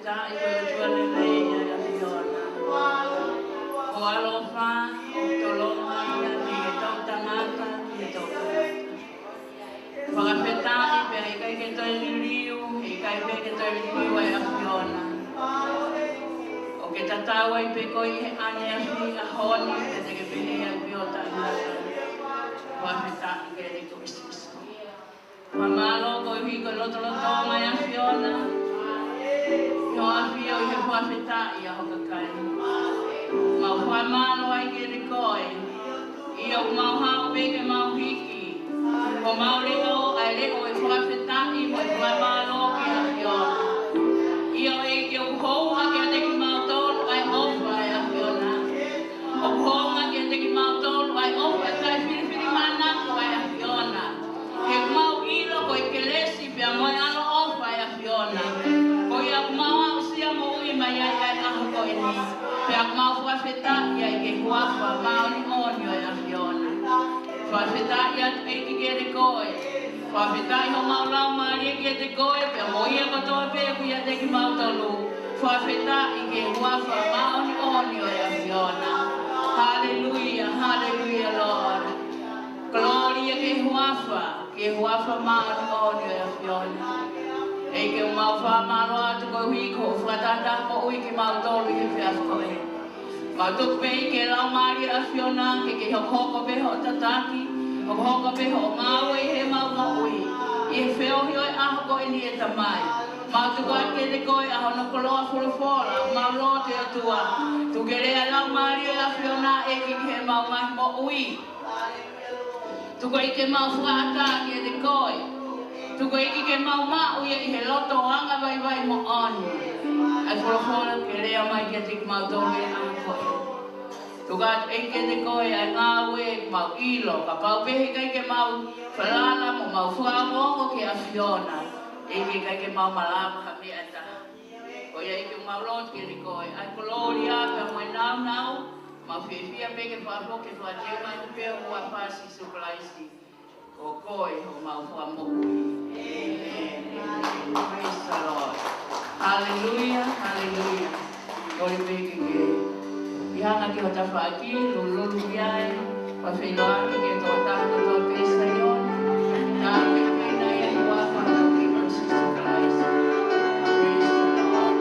whawheta I koe tuane nei a Fiona. O alofa, o tolonga ia ni e tau tangata, ni e tau tangata. Whakawheta I pia I kai ke toi liriu, I kai pia ke toi liriu ai a Fiona. O ke tatawa I pe koi he ane a fi a honi, ke te ke pehe a Fiona tangata. Whawheta I ke riko Kristiso. Mamalo ko hi ko loto mai a Fiona. Yo a Fio I he whawheta I a hokakai. Mau whamalo ai ke rikoe. I au mau hao peke mau hiki. Ko mau leo ai leo e whawheta I mo e whamalo ki a Fiona. I au e ki au kounga ki a teki mau tolu ai ofa ai a Fiona. O kounga ki a teki mau tolu ai ofa e tai whiriwhiri manako ai a Fiona. He mau ilo ko I kelesi pia moe alo ofa ai a Fiona. Ko I au mau au sia mo ui mai ai ai aho ko I ni. Pea mau whawheta I ai ke huafa mau ni onio ai a Fiona. Whawheta I atu e ki ke te koe. Whawheta I ho mau lau maari e ki te koe. Pea mo ia katoa pea ku ia te ki mau tolu. Whawheta I ke huafa mau ni onio ai a Fiona. Hallelujah, hallelujah Lord. Gloria ke huafa mau ni onio ai a Fiona. E ke mau whamaro atu ko hui ko whatata ko ui ke mau tolu I ke whiafu ko e. Mau tuku pe I ke lau maari a Fiona ke hoko pe ho tataki, hoko pe ho mau e he mau ma ui. I he whio hio e aho ko e ni e tamai. Mau tuku a ke te koe aho no koloa furufora, mau lo te atua. Tu ke rea lau maari a Fiona e ke he mau mahi mo ui. Tuku I ke mau whaata ke te koe. Tuku I ke mau mau I he loto anga vai mo oni. Ai furufora ke rea mai ke te mau tolu e aho koe. Tukat e ke te koe ai ngawe mau ilo, ka pau pehe kai ke mau whalala mo mau whaongo ke a Fiona. E ke kai ke mau malama ha mea taha. O ia I ke mau lot ke te koe. Ai koloria pe moe nau, mau whiawhia pe ke whapo ke whaateo mai te peo ua whasi supalaisi. O koe o mau whamokui. Praise the Lord. Hallelujah, hallelujah. Kore pe ke Ihanga ki hota whaaki, lululu iai, whawhiloaki ke toa tāna toa pēsa ion, tā ke pēna e hua whakauki o Sister Christ. Praise the Lord.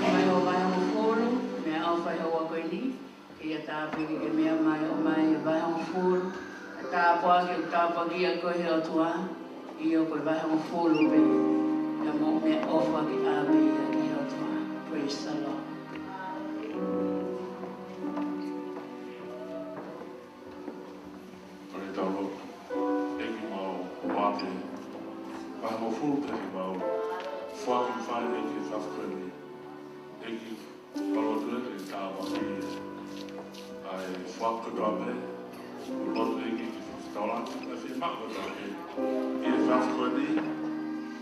ki mai o vai o fulu, me au whai hoa koe ni. Ia tāpiki ke mea mai o mai e vai o fulu. Tāpua ki o tāpaki a koe he o tua. I o koe vai o fulu pe. Ia mo me ofa ki āmi ia ki o tua. Praise the Lord. Pare tau eki mau wate. Vai mo fulu te ki mau. Whaki whai eki whafkweni. Eki palotua ki tāpaki. Ai whakakape. Lotu eki ki whakaulangi. Na whi mako tāke. I e whafkweni.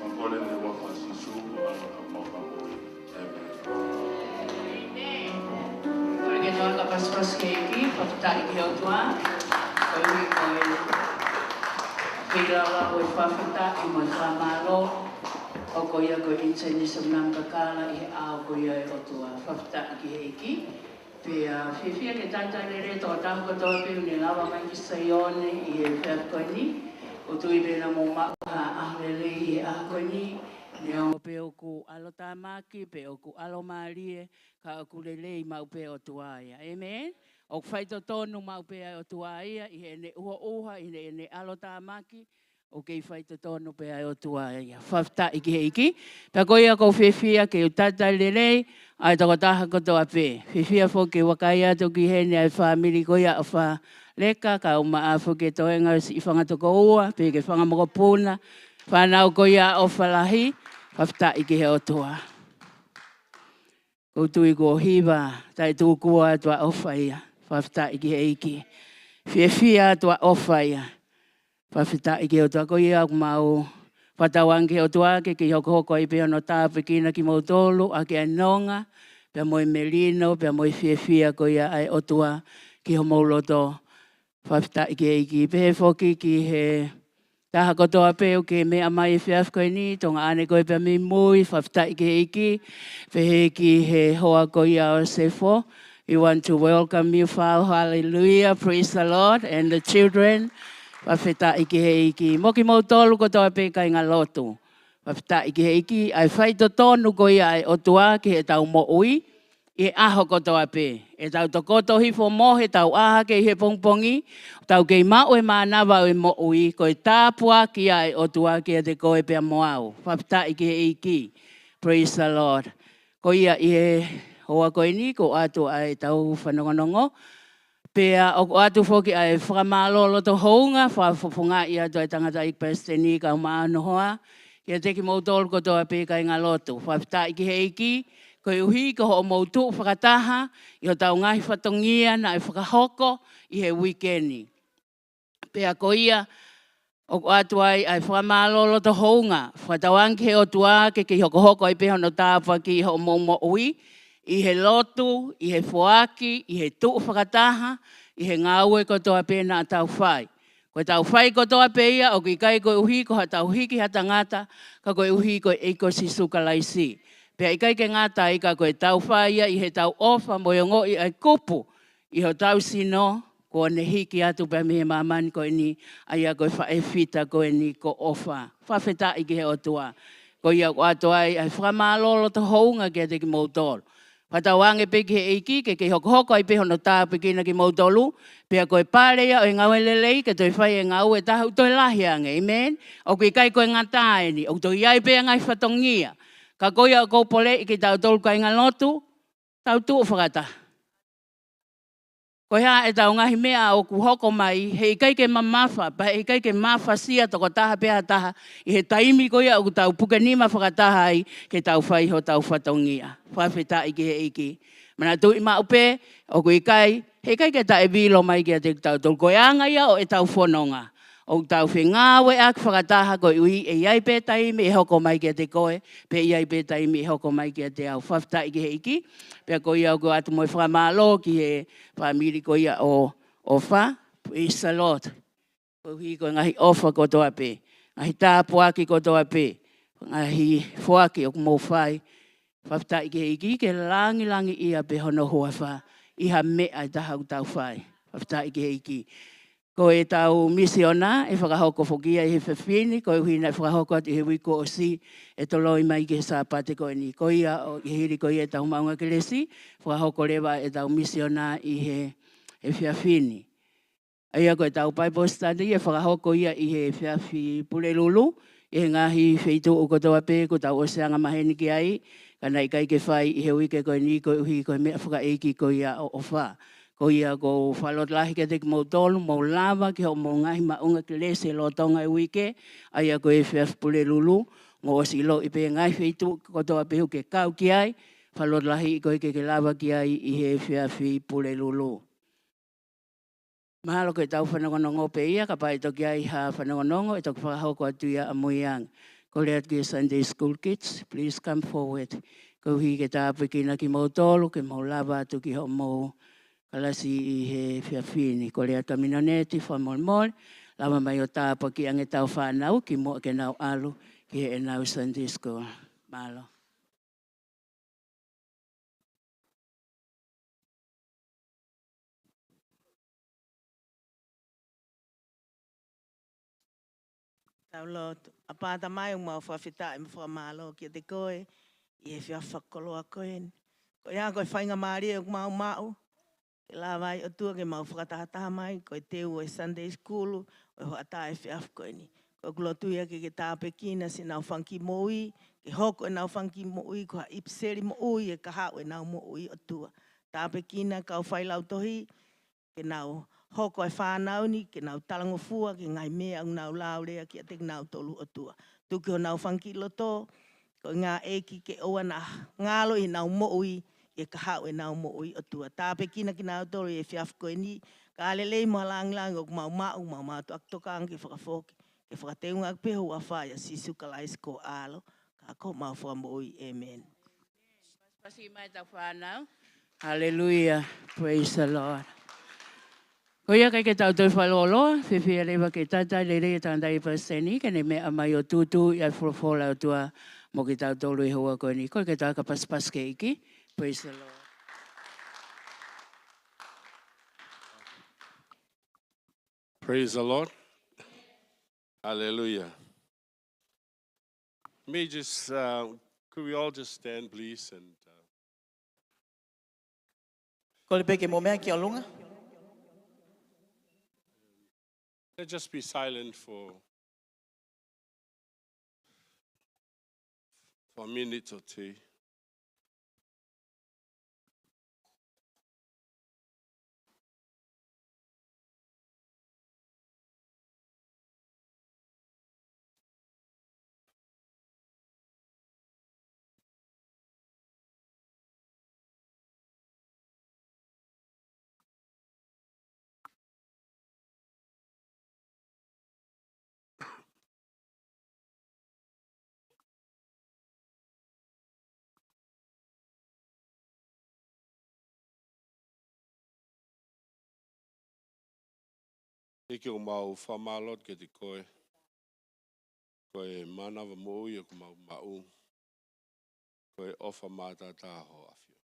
Ma kore ne waka sisu ana ka mawhakoi. Amen. Kore ke toa ka paspas keiki, whakatai ki o tua. Koe hui koe whirawa koe whawhita i mo whamaro. O koe ia koe intanisam namkakala i he ao koe ia o tua. Whawhita ki heiki. Pea whiwhia ke tata rere toa tahu katoa piu ni lawa mai ki saione i he whakoni. O tui pena mō mauha ahlele i he ahkoni. Ne o pe o ku alo tamaki, pe o ku alo marie, ka o ku lelei mau pe o tuaia. Amen? O whaito tonu mau pe o tuaia, i he ne uha i he ne alo tamaki, o kei whaito tonu pe o tuaia. Whafta iki he iki. Pea koia kou whiwhia ke o tata lelei, ai toko taha kotoa pe. Whiwhia fo ke wakai atu ki he ne ai whamiri koia o wha leka, ka o maa fo ke toenga i whangatoko ua, pe ke whangamoko puna, whanau koia o whalahi, whafta iki he o tua. Koutui ko hiva, tai tūkua tua ofaia, whafta iki he iki. Whiwhia tua ofaia, whafta iki o tua koia o mau, whatawangi o tua ke ki hoko hoko i peo no tāpikina ki mautolu, a ki anonga, pia moi melino, pia moi whiwhia koia ai o tua ki ho mauloto. Whafta iki he iki, pehe whoki ki he taha kotoa peo ke mea mai e whiaf koe ni, tonga ane koe pia mi mui, whafta iki he iki, pehe ki he hoa koia o sefo. We want to welcome you, Father, hallelujah, praise the Lord, and the children. Whafta iki he iki, moki mautolu kotoa pe kai ngā lotu. Whafta iki he iki, ai whaito tonu koia ai o tua ki he tau mo ui, i aho kotoa pe. E tau to koto hifo mohe tau aha ke he pongpongi, tau kei mau e mānawa e mo ui, koe tāpua ki ai o tua ki e te koe pia moau. Whapta iki he iki. Praise the Lord. Ko ia i he hoa koe ni, ko atu ai tau whanongonongo. Pea o atu whoki ai whakamālolo to hounga, whafofonga i atu ai tangata i pesteni ka maano hoa. Ki e teki mautolu kotoa pe kai ngā lotu. Whapta iki he iki. Ko uhi ko ho mautu whakataha, i ho tau ngahi whatongia na i whakahoko i he weekendi. Pea ko ia, o atu ai whakamālolo to hounga, whatawangi he o tua ke ki hoko hoko i peho no tāpua ki ho maumo ui, i he lotu, i he whoaki, i he tuu whakataha, i he ngāue ko toa pēna a tau whai. Ko tau whai ko toa pe ia, o ki kai ko uhi ko ha tau hiki ha tangata, ka ko uhi ko eiko si sukalaisi. Pea ikai ke ngata i ka koe tau whaia i he tau ofa moiongo i ai kupu i ho tau sino ko ne hiki atu pia mihe mamani koe ni ai a koe whae whita koe ni ko ofa. Whawheta i ke he o tua. Ko ia ko atu ai whakamālolo to hounga ke te ki mautolu. Whatawange pe ki he eiki ke hoko hoko ai peho no tāpikina ki mautolu. Pea koe pārea o e ngau lelei ke toi whai e ngau e tahu toi lahi ange. Amen. O kui kai koe ngata e ni. O toi iai pea ngai whatongia. Ka koia o koupole i ki tau tolu kai ngā lotu, tau tuu whakata. Koe haa e tau ngahi mea o ku hoko mai, he ikai ke mamafa, pa he ikai ke mafa sia toko taha pēha taha, i he taimi koia o ku tau pukanima whakataha ai, ke tau whai ho tau whatongia. Whawheta i ki he iki. Mana tu i maupe, o ku ikai, he ikai ke ta e vilo mai ki a te tau tolu. Koe anga ia o e tau whanonga. O tau whengawe ak whakataha koe ui e iai pē taimi e hoko mai ki a te koe, pe iai pē taimi e hoko mai ki a te au. Whafta i ki he iki, pea ko ia o ko atu moi whakamālo ki he whamiri ko ia o wha, praise the Lord. Ko hui ko ngahi ofa ko toa pē, ngahi tāpuaki ko toa pē, ngahi whuaki o kumau whai. Whafta i ki he iki, ke langi ia pe hono hoa wha, iha mea i taha u tau whai. Whafta i ki he iki. Ko e tau misiona e whakahoko whokia i he whiwhini, ko e huina e whakahoko ati he wiko o si e toloi mai ki he sāpate ko ni. Ko ia o i hiri ko ia e tau maunga ki lesi, whakahoko lewa e tau misiona i he whiwhini. Aia ko e tau Bible study e whakahoko ia i he whiwhi pule lulu, e ngahi wheitu o kotoa pē ko tau oseanga maheni ki ai, kana i kai ke whai i he wike ko ni ko uhi ko mea whakaeiki ko ia o wha. Ko ia ko whalot lahi ke teki mou tolu, mou lava ki ho mou ngahi maunga ki lese lo tonga e wike, aia ko e whiwhi pule lulu, ngō osi lo i pē ngai wheitu kotoa pēhu ke kau ki ai, whalot lahi i ko ke lava ki ai i he whiwhi pule lulu. Mahalo ko e tau whanongonongo pe ia, ka pai toki ai ha whanongonongo, e toki whakahoko atu ia a muiang. Ko lea ki Sunday School Kids, please come forward. Ko hi ke tāpe ki na ki mou tolu, ke mou lava atu ki ho mou kalasi i he whiawhini. Ko lea tamina neti, whamolmol, lava mai o tāpa ki ange tau whanau, ki mo ke nau alu, ki he e nau Sunday School. Mahalo. Taulo, a pāta mai un mau whawhita e mwhamalo ki te koe, i he whiawhakoloa koe. Ko ia koe whainga maari e mau mau, ke la vai o tua ke mau whakatahataha mai, koe teu e Sunday School, o hoa tā e whiawhkoe ni. Ko kulotu ia ke tāpe kina si nau whanki moui, ke hoko e nau whanki moui, ko ha ipseri moui e kahau e nau moui o tua. Tāpe kina kau whailau tohi, ke nau hoko e whanau ni, ke nau talangofua, ke ngai mea au nau laurea ki a te nau tolu o tua. Tuki o nau whanki loto, ko ngā eki ke oa na ngalo i nau moui, e kahau e nau moui o tua. Tāpe kina ki nau tolu e whiawhkoe ni, ka alelei mua lang o mau mau tu aktoka ange whakafoki. Ke whakateunga peho a whaia sisu kalais ko alo, ka ko mau whamoi, amen. Pasi mai tau whanau. Hallelujah, praise the Lord. Ko ia kai ke tau tui whaloloa, whiwhia rewa ke tata lere e tāndai paseni, ke ne mea mai o tutu i ai wholofola o tua mo ke tau tolu i hoa koe ni. Ko ke tau ka paspas ke iki, praise the Lord. Praise the Lord. Hallelujah. May just, could we all just stand, please? And Ko le peke mo mea ki alunga. let's just be silent for a minute or two. Ike o mau whamalot ke te koe. Koe manawa moui e ku mau mau. Koe ofa mata tāho awhio.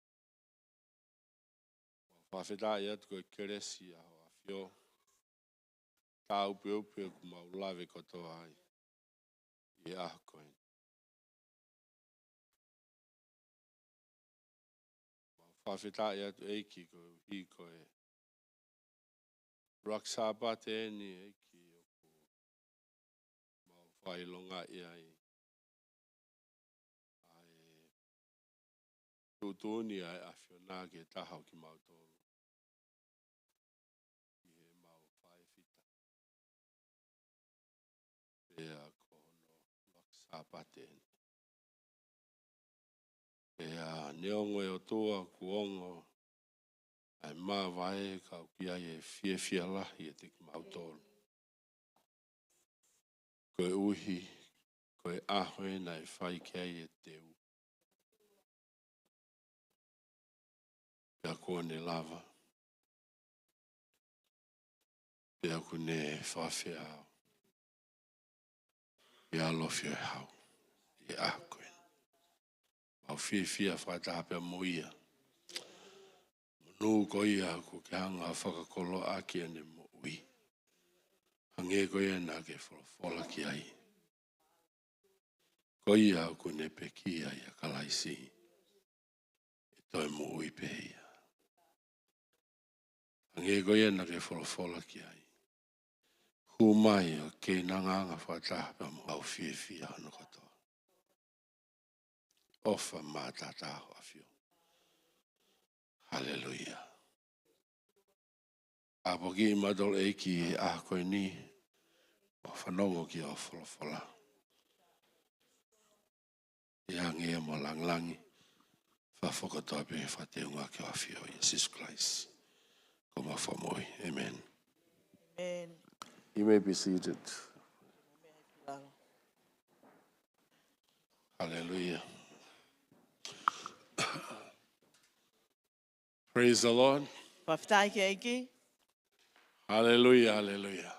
Whawheta i atu koe keresi aho awhio. Tā upe upe ku mau lawe kotoa ai. I aho koe. Whawheta i atu eiki koe hi koe. Raksa pate ni eiki o ku mau whailonga i ai. Tutuni ai awhio nā ke tahau ki mau tolu. I he mau whaewhita. Pea kono raksa pate ni. Pea neongo e o toa kuongo. Ai mā vai kau ki ai e whia lahi e te ki mau tolu. Koe uhi, koe ahoe nei whai ki ai e teu. Pea kone lava. Pea kune whawhia au. Pea lofio e hau. I a koe. Mau whia whaitaha moia. Nū ko ia ko ke hanga whakakolo aki ane mo ui. Hange koe na ke wholofola ki ai. Koi au kune pe ki ai a kalaisi. E toi mo ui pe ia. Hange koe na ke wholofola ki ai. Hu mai o ke nanganga whataha pa mo au fie fie anu katoa. Ofa mātata ho afio. Hallelujah. Apoki madol eiki a koe ni. O whanongo ki o wholofola. Ia ngia mo langlangi. Whawhakatoa pe whateunga ki o afio. Jesus Christ. Ko ma whamoi. Amen. Amen. You may be seated. Hallelujah. Praise the Lord. Whawhitai ki eiki. Hallelujah, hallelujah.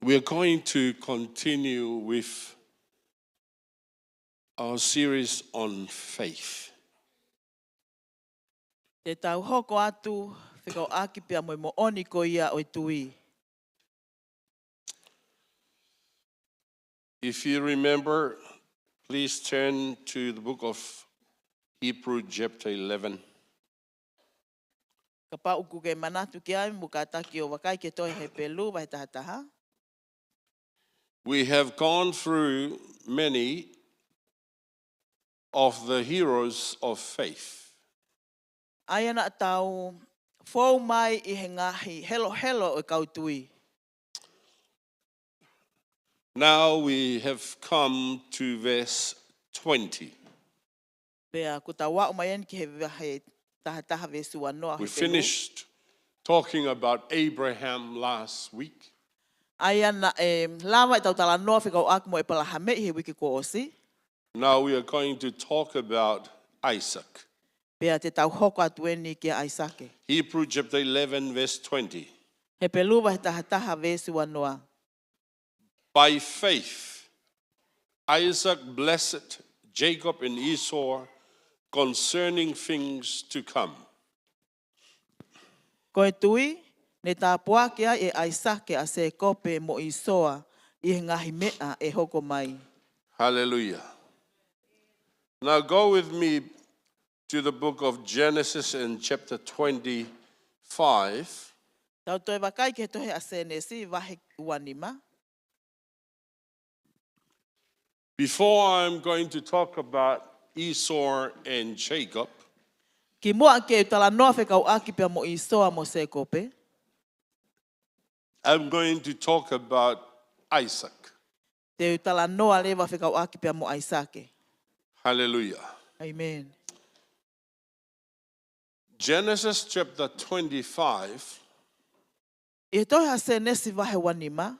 We are going to continue with our series on faith. Te tau hoko atu, whikau aki pia moi mo oni ko ia o tui. If you remember, please turn to the book of Hebrew chapter 11. Ka pa uku ke manatu ki ai, muka taki o wakai ke toi he pelu, vai tahataha. We have gone through many of the heroes of faith. Ai ana tau, fōu mai I he ngahi, helo helo o kau tui. Now we have come to verse 20. Pea kuta wau mai en ki he tahataha vesu anoa We he pelu. finished talking about Abraham last week. Ai ana lawa I tau tala noa whikau aki mo e palahame I he wiki ko osi. Now we are going to talk about Isaac. Pea te tau hoko atu eni ki a Aisake. Hebrew chapter 11 verse 20. He pelu vai tahataha vesu anoa. By faith, Isaac blessed Jacob and Esau concerning things to come. Koe tui, ne tā puakea e Aisake a se kope mo Isoa I he ngahi mea e hoko mai. Hallelujah. Now go with me to the book of Genesis in chapter 25. Tau toi wakai ke tohe a senesi wahe uanima. Before I'm going to talk about Esau and Jacob, Ki mua ke tala noa whekau aki pia mo Isoa mo se kope. I'm going to talk about Isaac. Te tala noa lewa whekau aki pia mo Aisake. Hallelujah. Amen. Genesis chapter 25, I tohe a senesi wahe uanima,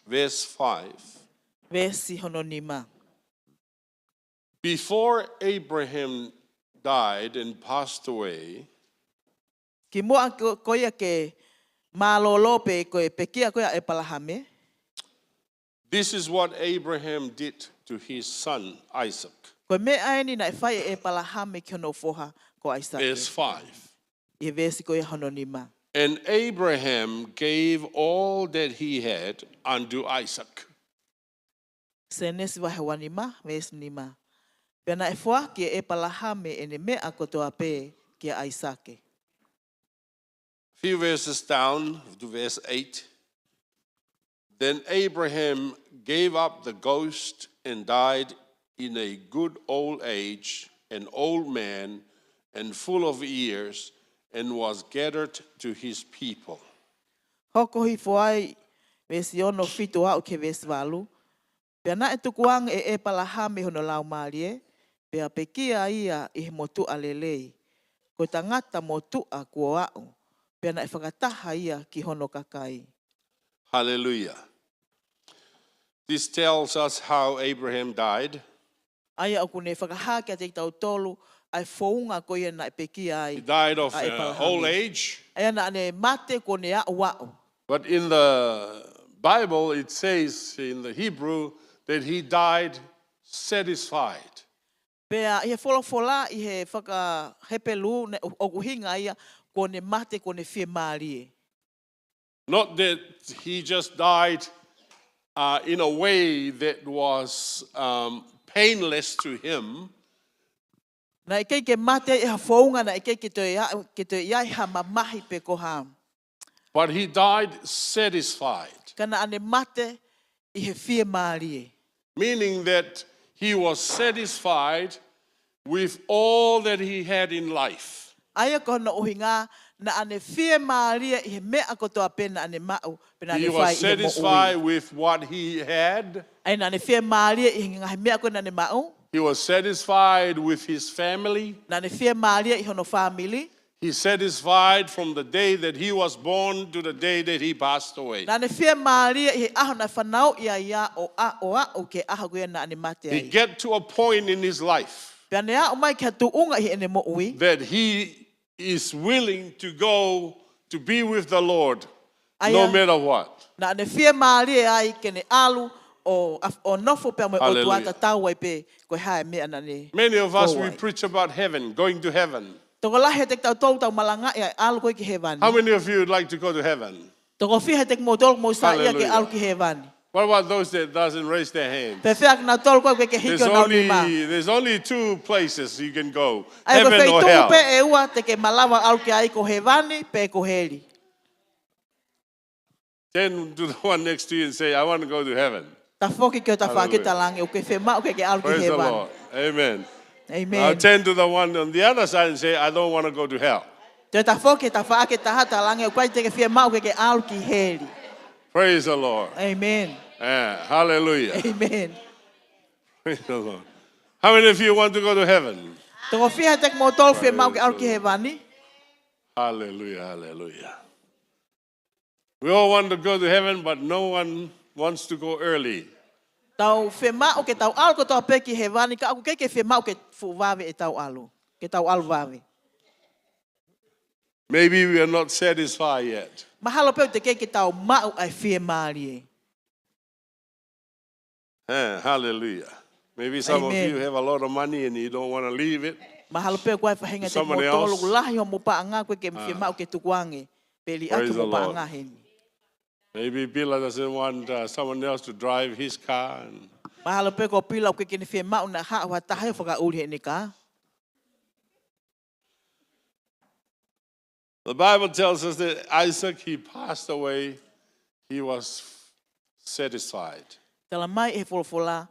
verse 5. vesi hononima. Before Abraham died and passed away, Ki mua koia ke malolo pe koe pekia koia e palahame. this is what Abraham did to his son Isaac. Koe me aeni na e whai e palahame ki hono foha ko Verse Aisake. 5. I vesi koia hononima. And Abraham gave all that he had unto Isaac. Senesi wahe wanima, vesi nima. Pena e fua ki e palahame e ne mea kotoa pe ki a Aisake. Few verses down to verse 8. Then Abraham gave up the ghost and died in a good old age, an old man and full of years, and was gathered to his people. Hoko hi fuai vesi ono fitu au ke vesi walu. Pena e tukuang e palahame hono lau marie. Pea pekia ia I he motu alelei. Ko tangata motu a kua au. Pena e whakataha ia ki hono kakai. Hallelujah. This tells us how Abraham died. Aia au kune whakaha kia te tau tolu. Ai founga ko ia na e pekia ai. He died of a e palahame. old age. Aia na ane mate ko ne a wau. But in the Bible, it says in the Hebrew that he died satisfied. Pea i he wholofola i he whakahepelu o kuhinga ia ko ne mate ko ne whia mārie. Not that he just died in a way that was painless to him, Na i kei ke mate i ha whaunga na i kei ke te iai ha mamahi pe ko ha. but he died satisfied, Kana ane mate i he whia mārie. meaning that he was satisfied with all that he had in life. Aia ko na uhinga na ane whia mārie i he mea kotoa pena ane mau pena He ane whai was i he mo satisfied ui. with what he had. Ai na ane whia mārie i he ngahi mea ko na ane mau. He was satisfied with his family. Na ane whia mārie i hono family. He's satisfied from the day that he was born to the day that he passed away. Na ane whia mārie i he aho na whanau ia o o ke aho koe na ane mate He ai. get to a point in his life Pea ne a o mai kia tuunga i ene mo ui. that he is willing to go to be with the Lord no Aya. matter what. Na ane whia mārie ai ke ne alu o nofo pea mo o Hallelujah. tuata tau ai pe koe hae mea na ne. Many of us, Go we away. preach about heaven, going to heaven. Toko lahe te tau tau malanga ia alu koe ki hewani. How many of you would like to go to heaven? Toko whiha te mo tolu mo sa ia ke Hallelujah. alu ki hewani. What about those that doesn't raise their hands? Pe whia na tolu koe ke hikio nau ni ma. There's only two places you can go, Ai ko heaven or whai tū pe hell. e ua te ke malawa alu ki ai ko hewani pe ko heri. Turn to the one next to you and say, I want to go to heaven. Ta whoki kio ta Hallelujah. whakita langi o ke whema o ke alu ki Praise the hewani. Lord. Amen. Now Amen. turn to the one on the other side and say, I don't want to go to hell. Te ta whoki ta whaake ta hata langi o kai te ke whema o ke alu ki heri. Praise the Lord. Amen. Hallelujah. Amen. Praise the Lord. How many of you want to go to heaven? Toko whiha te mo tolu whema o ke alu ki hewani. Hallelujah. Hallelujah. We all want to go to heaven, but no one wants to go early. Tau whema o ke tau alu ko tau pe ki hewani ka aku ke whema o ke fuwawe e tau alu. Ke tau alu wawe. Maybe we are not satisfied yet. Mahalo pe te ke tau mau ai whia mārie. Hallelujah. Maybe some Amen. of you have a lot of money and you don't want to leave it. Mahalo pe koe whahinga te mo Somebody tolu else? lahi o mo paanga koe ke whema o ke tukuange. Peli Praise atu the mo Lord. paanga heni. Maybe Bila doesn't want someone else to drive his car. And Mahalo pe ko pila o ke kini whema o na haa wa tahe o whaka uri he ka. the Bible tells us that Isaac, he passed away, he was satisfied. Tala mai e wholofola.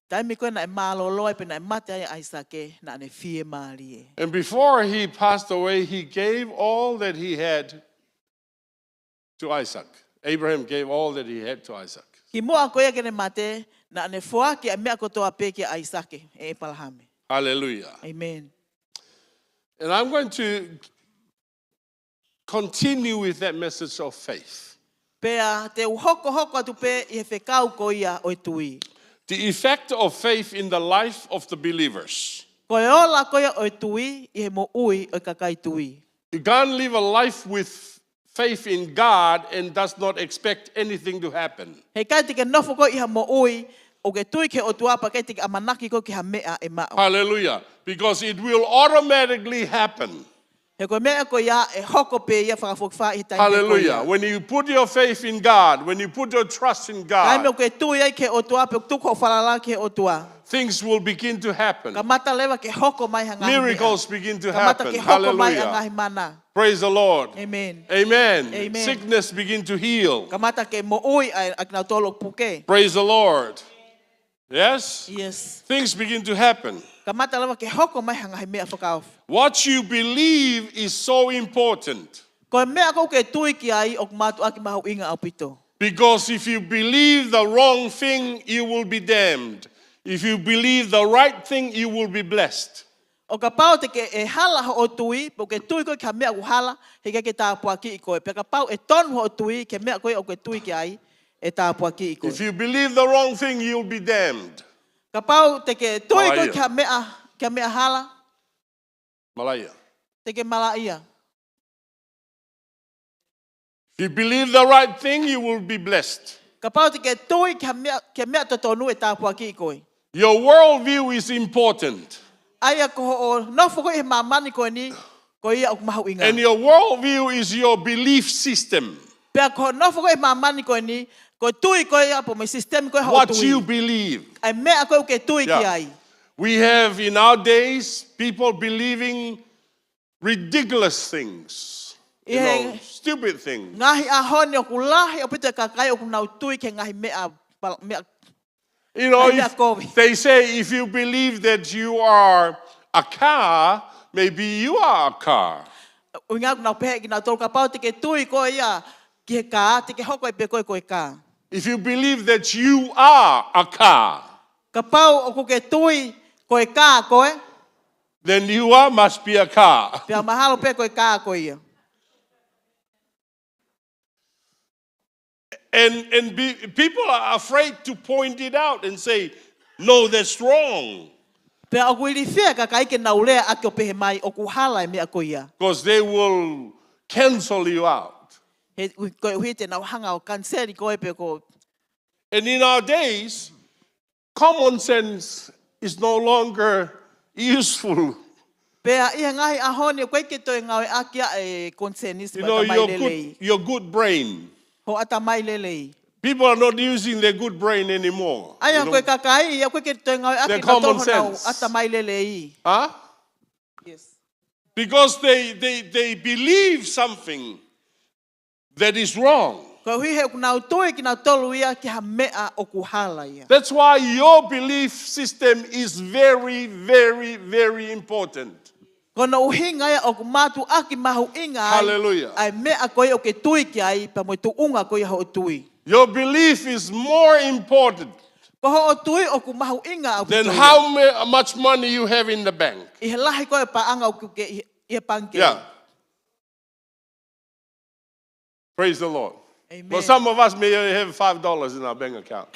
Taimi koe na e māloloa pe na e mate ai Aisake na ne whia mārie. And before he passed away, he gave all that he had to Isaac. Abraham gave all that he had to Isaac. Ki moa koe ke ne mate na ne whoa ki a mea kotoa pe ki Aisake e palahame. Hallelujah. Amen. And I'm going to continue with that message of faith. Pea te uhoko atu pe i he whekau ko ia o tui. The effect of faith in the life of the believers. Ko e ola ko ia o tui i he mo ui o kakai tui. You can't live a life with faith in God and does not expect anything to happen. He kai te ke nofo ko i ha mo ui o ke tui ke o tuapa kai te ke amanaki ko ki ha mea e mao. Hallelujah. Because it will automatically happen. He koe mea ko ia e hoko pe ia whakafokwha i tai Hallelujah. When you put your faith in God, when you put your trust in Kai mea God, ko e tui ai ke o tua pe tuko o whalala ke o tua. things will begin to happen. Ka mata lewa ke hoko mai hanga Miracles begin to Ka mata happen. ke hoko mai Hallelujah. hanga mana. Praise the Lord. Amen. Amen. Amen. Sickness begin to heal. Ka mata ke mo ui ai akna tolo puke. Praise the Lord. Yes? Yes. Things begin to happen. Ka mata lewa ke hoko mai hanga mea whakao. What you believe is so important. Ko mea ko ke tui ki ai o matu aki mahu inga au pito. Because if you believe the wrong thing, you will be damned. If you believe the right thing, you will be blessed. O ka pau te ke e hala ho o tui, po ke tui koe ka mea ku hala, he ke tāpua ki i koe. Pe ka pau e tonu ho o tui, ke mea koe o ke tui ki ai, e tāpua ki i koe. If you believe the wrong thing, you'll be damned. Ka pau te ke tui koe Malaya. ka mea hala, Malaya. te ke malaia. If you believe the right thing, you will be blessed. Ka pau te ke tui ke mea to tonu e tāpua ki i koe. Your worldview is important. Aia ko o nofo ko e mamani ko ni ko ia o mahu inga. And your worldview is your belief system. Pea ko nofo ko e mamani ko ni ko tui ko ia po me system ko ho What tui. you believe. Ai mea ko ke tui ki Yeah. ai. We have in our days people believing ridiculous things. You know, stupid things. Ngahi ahone o kulahi o pite kakai o kunau tui ke ngahi mea You know, Ay, Jacobi. they say if you believe that you are a car, maybe you are a car. o nga kunau pehe ki nau tolu ka pau te ke tui ko ia ki he ka te ke hoko e pe koe koe ka. If you believe that you are a car, Ka pau o ko ke tui koe ka koe, then you must be a car. pea mahalo pe koe ka koe ia. And people are afraid to point it out and say, no, that's wrong. Pea o kuiri fia ka kai ke naulea ake o pehe mai o kuhala e mea koe ia. Because they will cancel you out. He koe hui te nau hanga o kanseri koe pe ko. And in our days, common sense is no longer useful. Pea ia ngahi ahone koe ke toi ngau e akia e konsenis You pa know, tamai lelei. your good brain. Ho atamai lelei. People are not using their good brain anymore. Aya you know. koe kakai ia koe ke toi ngau e Their akia common katoho nau sense. atamai lelei. Huh? Yes. Because they believe something that is wrong. Koe hui he kunau toi ki nau tolu ia ki ha mea o kuhala ia. That's why your belief system is very, very, very important. Kono uhinga ia o kumatu aki mahu inga ai. Hallelujah. Ai mea koe o ke tui ki ai pa mo tu unga koe ho o tui. Your belief is more important Ko ho o tui o kumahu inga au than tui. how much money you have in the bank. I he lahi koe pa anga o ke i he panke. Yeah. Praise the Lord. Amen. Well, some of us may have $5 in our bank account.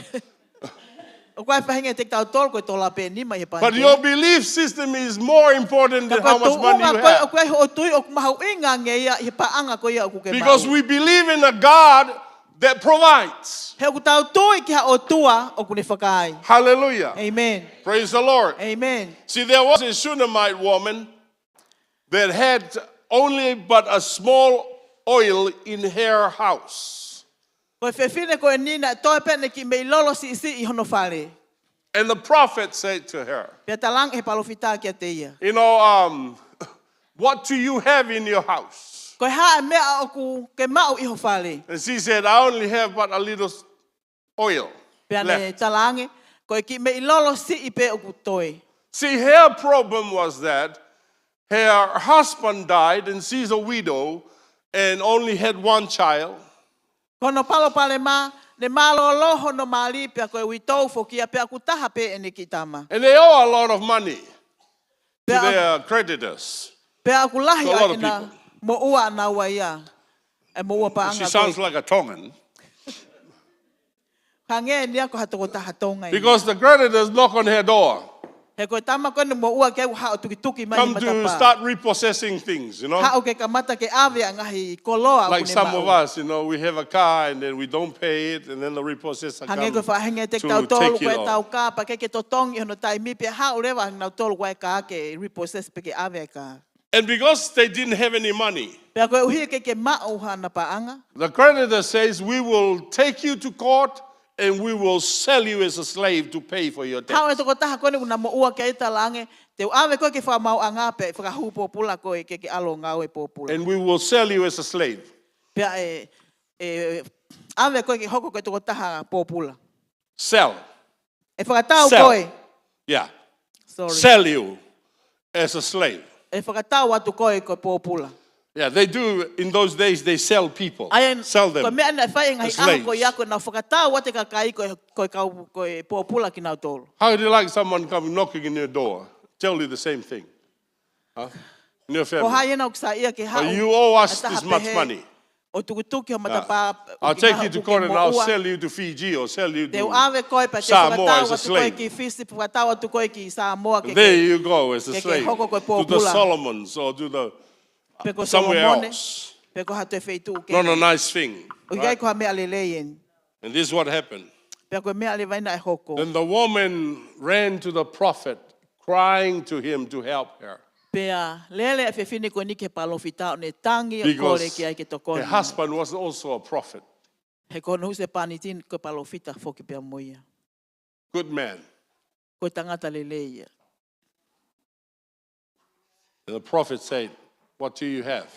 O koe pahinga te tau tolu koe tola pe nima i he panke. But your belief system is more important than Ka how koe much money tu you unga koe o have. koe ho o tui o kumahu inga nge ia i he pa anga koe ia o kuke Because mau. we believe in a God that provides. He o kutau tui ki ha o tua o kune whakai. Hallelujah. Amen. Praise the Lord. Amen. See, there was a Shunammite woman that had only but a small oil in her house. Koe whewhine koe nina toi pene ki mei lolo si isi i hono whare. And the prophet said to her, Pea talang he palofita ki a te ia. you know, what do you have in your house? Koe ha e mea o ku ke mau i ho whare. And she said, I only have but a little oil Pea ne left. talange. Koe ki mei lolo si i pe o ku toi. See, her problem was that her husband died and she's a widow and only had one child. Kono palo pale ma, ne malo loho no mali pea koe witou fokia pea ku taha pe ene ki tama. And they owe a lot of money to Pea their creditors. pea ku lahi To a lot a of ina people. mo ua na ua ia. E mo ua pa She anga sounds koe. like a Tongan. Hange nia ko hatoko taha tonga. Because the creditors knock on her door. He koe tama koe mo ua ke ha o tuki tuki mai Come to matapa. start repossessing things, you know. Ha o ke kamata ke ave a ngahi koloa Like kune some mau. of us, you know, we have a car and then we don't pay it and then the repossessor Hange koe comes whahenge te to tau tolu take it koe tau off. ka pa ke totongi hono tai mi pe ha o rewa hang nau tolu koe ka ke repossess pe ke ave ka. And because they didn't have any money, Pea koe uhi ke mau hana pa anga. the creditor says, we will take you to court and we will sell you as a slave to pay for your Hao e debt. toko taha kone una mo ua ke ita lange, te ave koe ke whamau anga pe, whakahu popula koe ke alo ngau e popula. And we will sell you as a slave. Pea ave koe ke hoko koe toko taha popula. Sell. E whakatau Sell. koe, Yeah. sorry. Sell you as a slave. E whakatau atu koe koe popula. Yeah, they do. In those days, they sell people. Aien, Sell koe them. mea na whai ngai as aho slaves. koe iako na whakatau ate kakai koe popula ki nau tolu. How do you like someone come knocking in your door, tell you the same thing? Huh? In your Ko family. hai ena o kisa ia ke hao. Oh, you owe us ataha this much pehe, money. O tukutuki o Yeah. matapa. I'll take you to court and I'll ua. sell you to Fiji or sell you Te to ave koe pa te Samoa whakatau as a atu koe slave. ki Fisi, whakatau atu koe ki Samoa ke There you go as a ke slave. hoko koe To the popula. Solomons or to the Pe ko somewhere Solomone, else. pe ko hatu e wheitu ke. Not a nice thing. O iai Right? ko ha mea leleien. And this is what happened. Pe ko mea le vaina e hoko. Then the woman ran to the prophet crying to him to help her. Pea lele e whewhine koe ni ke palofita o ne tangi o kore Because ki ai ke her tokoni. husband was also a prophet. He kono huse panitin koe palofita foki pea moia. Good man. Koe tangata lele ia. And the prophet said, what do you have?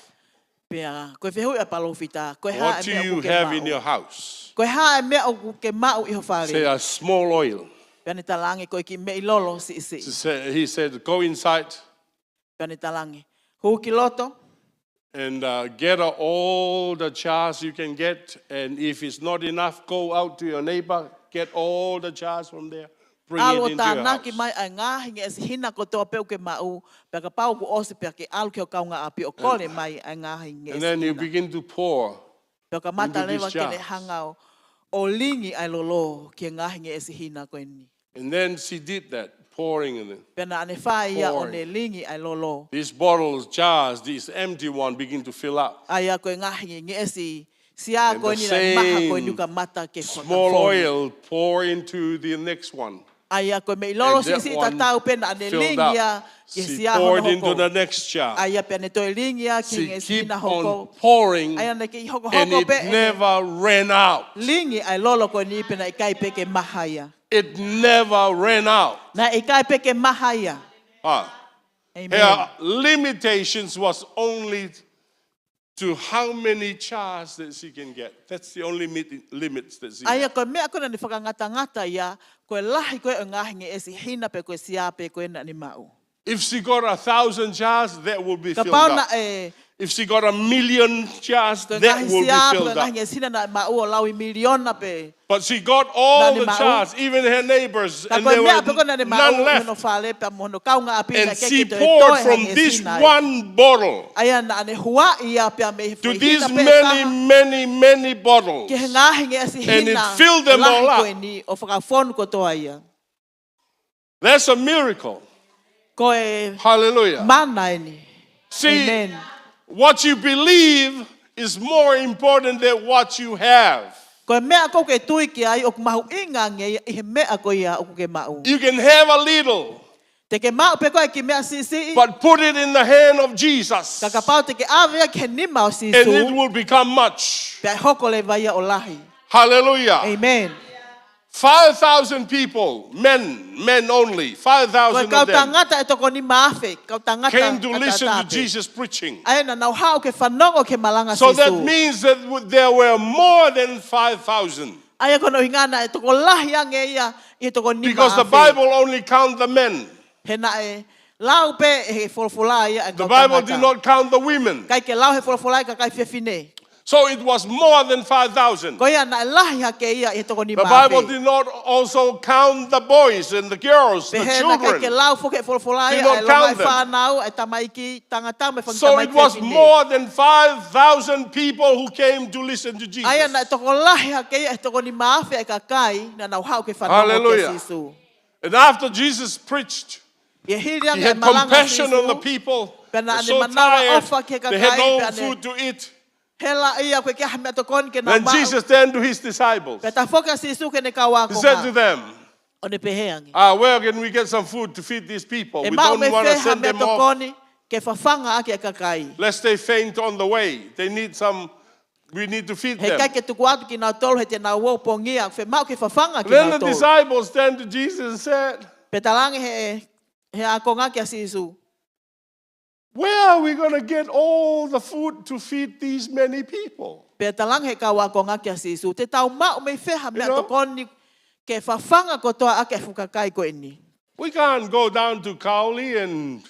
Pea koe whehui a palofita. Koe ha What e do mea you o ke have in mau. your house? Koe ha e mea o ke mau iho Say whare. a small oil. Pea ni talangi koe ki mei lolo si isi. He said, go inside Pea ni talangi. Hu ki loto. and get all the jars you can get. And if it's not enough, go out to your neighbor, get all the jars from there, bring Alu o it into your tāna ki house. mai ai ngahi nge esi hina ko toa peu ke mau. Pea ka pau ku osi pea ke alu ke o kaunga api o kore mai ai ngahi nge And esi then you hina. begin to pour. Pea ka mata into lewa these ke ne jars. hangau. O lingi ai lolo ke ngahi nge esi hina koe ni. And then she did that, pouring in it. Pea na ane whai ia o Pouring. ne lingi ai lolo. These bottles, jars, these empty one begin to fill up. Ai a koe ngahi nge esi. Sia And koe the ni na maha koe same nuka mata ke small whakafonu. oil, pour into the next one. Ai a koe me ilolo And si that si one tatau pe na ane filled lingi ia. up. Ke She sia poured hono into the hoko. next jar. Ai a pea ne toi lingi ia ki She nge esi hina keep on hoko. pouring, Ai ane ke hoko and hoko it pe. e ne never ran out. Lingi ai lolo koe ni pe na ikai pe ke maha ia. It never ran out. Na ikai pe ke maha ia. Ah. Amen. Her limitations was only to how many jars that she can get. That's the only limits that she Ai has. koe mea koe na ni whakangata-ngata ia. Koe lahi koe o ngahi nge esi hina pe koe sia pe koe na ni mau. If she got 1,000 jars, that will be Ka filled pau na up. e. If she got 1,000,000 jars, Koe that ngahi will be sia pe filled ngahi up. nge sina na mau o lawi miliona pe. But she got all Na ni the mau. jars, even her neighbors, Ka and koe there mea pe koe were na ni mau. none Hono left. whale pe mono kaunga api na And ke she ki toi poured toe from hange this sinai. one bottle Ai na ane hua ia pe me to hina these pe many, saha. many, many bottles. Ke ngahi nge esi And it hina. filled them all lahi up. koe ni o whakafonu ko toa ia. That's a miracle. Koe Hallelujah. mana ni. See, Amen. what you believe is more important than what you have. Koe mea ko ke tui ki ai o mahu inga nge i he mea ko ia o ke mau. You can have a little, Te ke mau pe koe ki mea sisi. but put it in the hand of Jesus, Ka ka pau te ke awea ke nima o and it sisu. will become much. Pe hoko le vai o lahi. Hallelujah. Amen. 5,000 people, men only, Koe 5,000 kau of them tangata e toko ni maafe. Kau tangata came to listen to atatape. Jesus preaching. Ai na nau hao ke whanongo ke malanga So that sisu. means that there were more than 5,000. Ai kono hingana e toko lahi ange ia i toko ni Because the maafe. Bible only counts the men. He na e lau pe he folfola ia e The kau Bible tangata. did not count the women. Kai ke lau he folfola ka kai whiwhine. So it was more than 5,000. Ko ia na e lahi hake ia i toko ni The maafe. Bible did not also count the boys and the girls, the Pe he na kai ke children. lau foke folfola Did ia not e longa e count them. whanau e tamaiki tangata me whangi So it was tamaiki more than 5,000 people who came to listen to Jesus. Ai na e toko lahi hake ia e toko ni maafe e kakai na nau hao ke whanongo Hallelujah. ke sisu. And after Jesus preached, Ye hiri he anga e had malanga compassion on the sisu. people. Pena They're ane so manawa tired. ofa ke They had kakai, no pena- food to eat. Hela ia koe ke hame tokon ke na Then Jesus turned to his disciples. Peta foka sisu ke ne kawa He ko said to them, O ne peheangi. where can we get some food to feed these people? E We mau don't me want fe to send hame them off tokoni ke whawhanga ake e kakai. lest they faint on the way. They need some, we need to feed He kai them. ke tuku atu ki nau tolu he te nau wau pongia. Fe mau ke whawhanga ki Then nau the tolu. disciples turned to Jesus and said, Petalangi he a konga ki a sisu. where are we going to get all the food to feed these many people? Petalangi he kawa konga ki a sisu. Te tau mau me fe hame You know? tokoni ke whawhanga ko toa ake whukakai ko ini. We can't go down to Cowley and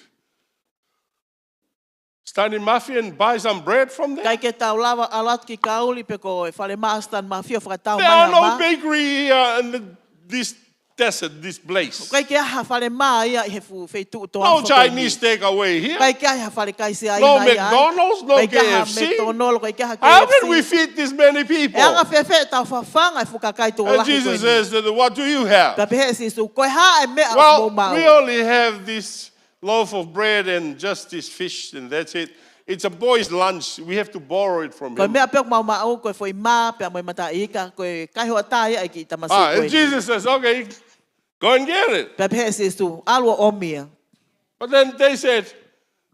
stand in Mafia and buy some bread from there. Kai ke tau lawa alat ki kauli pe ko e whale maastan mafia whakatau There mai are no hama. bakery here in this desert, this place. Kai ke aha whale maa ia i he fu feitu toa No whakoi Chinese ni. takeaway here. Kai ke aha whale kai se ai No mai ai. McDonald's, no Kai ke aha KFC. McDonald's, kai ke aha How can we KFC. feed this many people? E anga whewhe tau whawhanga e whukakai tō And lahi Jesus koe ni. says, what do you have? Ka pehe sisu, koe ha e mea o Well, mau. we only have this loaf of bread and just this fish, and that's it. It's a boy's lunch. We have to borrow it from Koe him. mea pek mau mau, koe foi mā, pea moi mata ika, koe kai hoa tā ia e ki tamasi koe And ni. Jesus says, okay, Go and get it. Pea pehe si Yesu, alua omia. But then they said,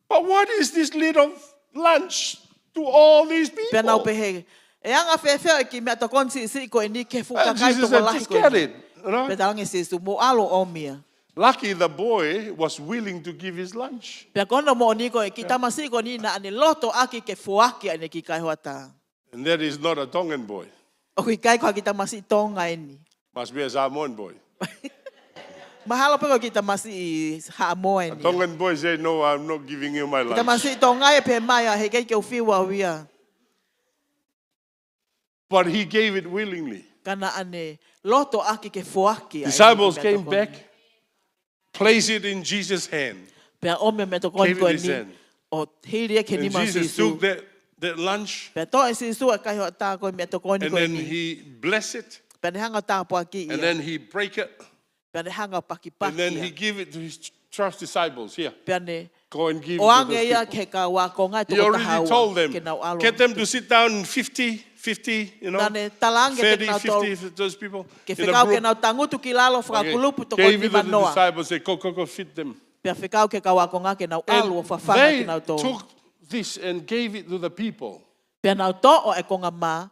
but what is this little lunch to all these Pea nau people? pehe, e anga whewheo ki mea tokon si ko e ni ke fuka And kai Jesus toko said, lahi just ko e get ni. it. You know? Pea talangi si Yesu, mo alua omia. Lucky the boy was willing to give his lunch. Pea kono mo ni ko e ki tamasi ko ni na ane loto aki ke fuaki ane ki kai hoata. And that is not a Tongan boy. O ki kai ko ki tamasi tonga eni. Must be a Samoan boy. Mahalo pe ko ki tamasi i Samoa A eni. Tongan boy said, no, I'm not giving you my Ki lunch. tamasi tonga e pe mai a he kei ke ufiwa wia. But he gave it willingly. Kana ane loto aki ke fuaki. Disciples came back, placed it in Jesus' hand. Pea ome me to kon Gave ko it his ni. hand. O hiri e ke ni And ma si Jesus took Yesu. that lunch Pea to e si Yesu e kai hoata ko me to kon and ko then ni. he blessed it Pea ne hanga ta po aki and ia. then he break it Pea ne hanga paki and then paki he ia. give it to his trust disciples. Here, Pea ne go and give it o to ange those ia people. ke ka wa ko ngai to He ko already told them, ke nau alo. get them to sit down 50, you know, Nane talange ke 30, nau tol 50, those people ke in a whekau ke group. nau tangutu ki lalo Okay. whakakulupu to ko Gave ni it to the manoa. disciples, say, go, fit them. Pea whekau ke ka wa ko ngai ke nau alo And whawhanga they ke nau tō. took this and gave it to the people. Pea nau tō o e konga mā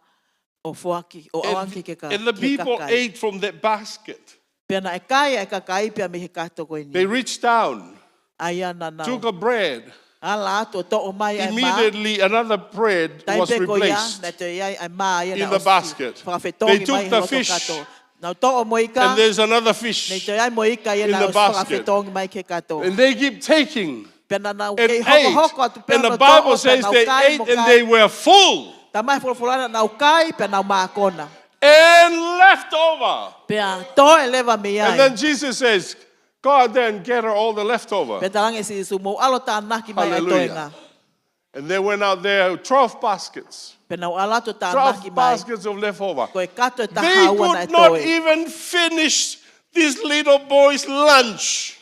o whuaki, o awanki ke ka. And the ke people kakai. ate from that basket. Pea na e kai e kakai pea me he kato ko ni. They reached down, Aia na nau. took a bread. Ala ato to o mai ai mā. Immediately another bread was Tai pe ko ia, replaced. na te iai ai mā ia in na the osi. basket. Whakawhetongi They took mai he the loto fish. kato. Nau to o moika. And there's another Nei fish. te ai moika ia in na the osi basket. whakawhetongi mai ke kato. And they keep taking Pea na nau and kei ate. hoko atu pea And the no Bible to'o, pea says nau they kai ate mo and kai. they were full Ta mai fulfulana nau kai pea nau mākona. and left over. Pea to e lewa me And ai. then Jesus says, go out there and gather all the leftover. Pea talange si Yesu mo alo tā naki mai ai Hallelujah. toenga. And they went out there, 12 baskets. Pea nau alato tā 12 naki mai. baskets of leftover. Ko e kato e They tahaua na e could not toe. even finish this little boy's lunch.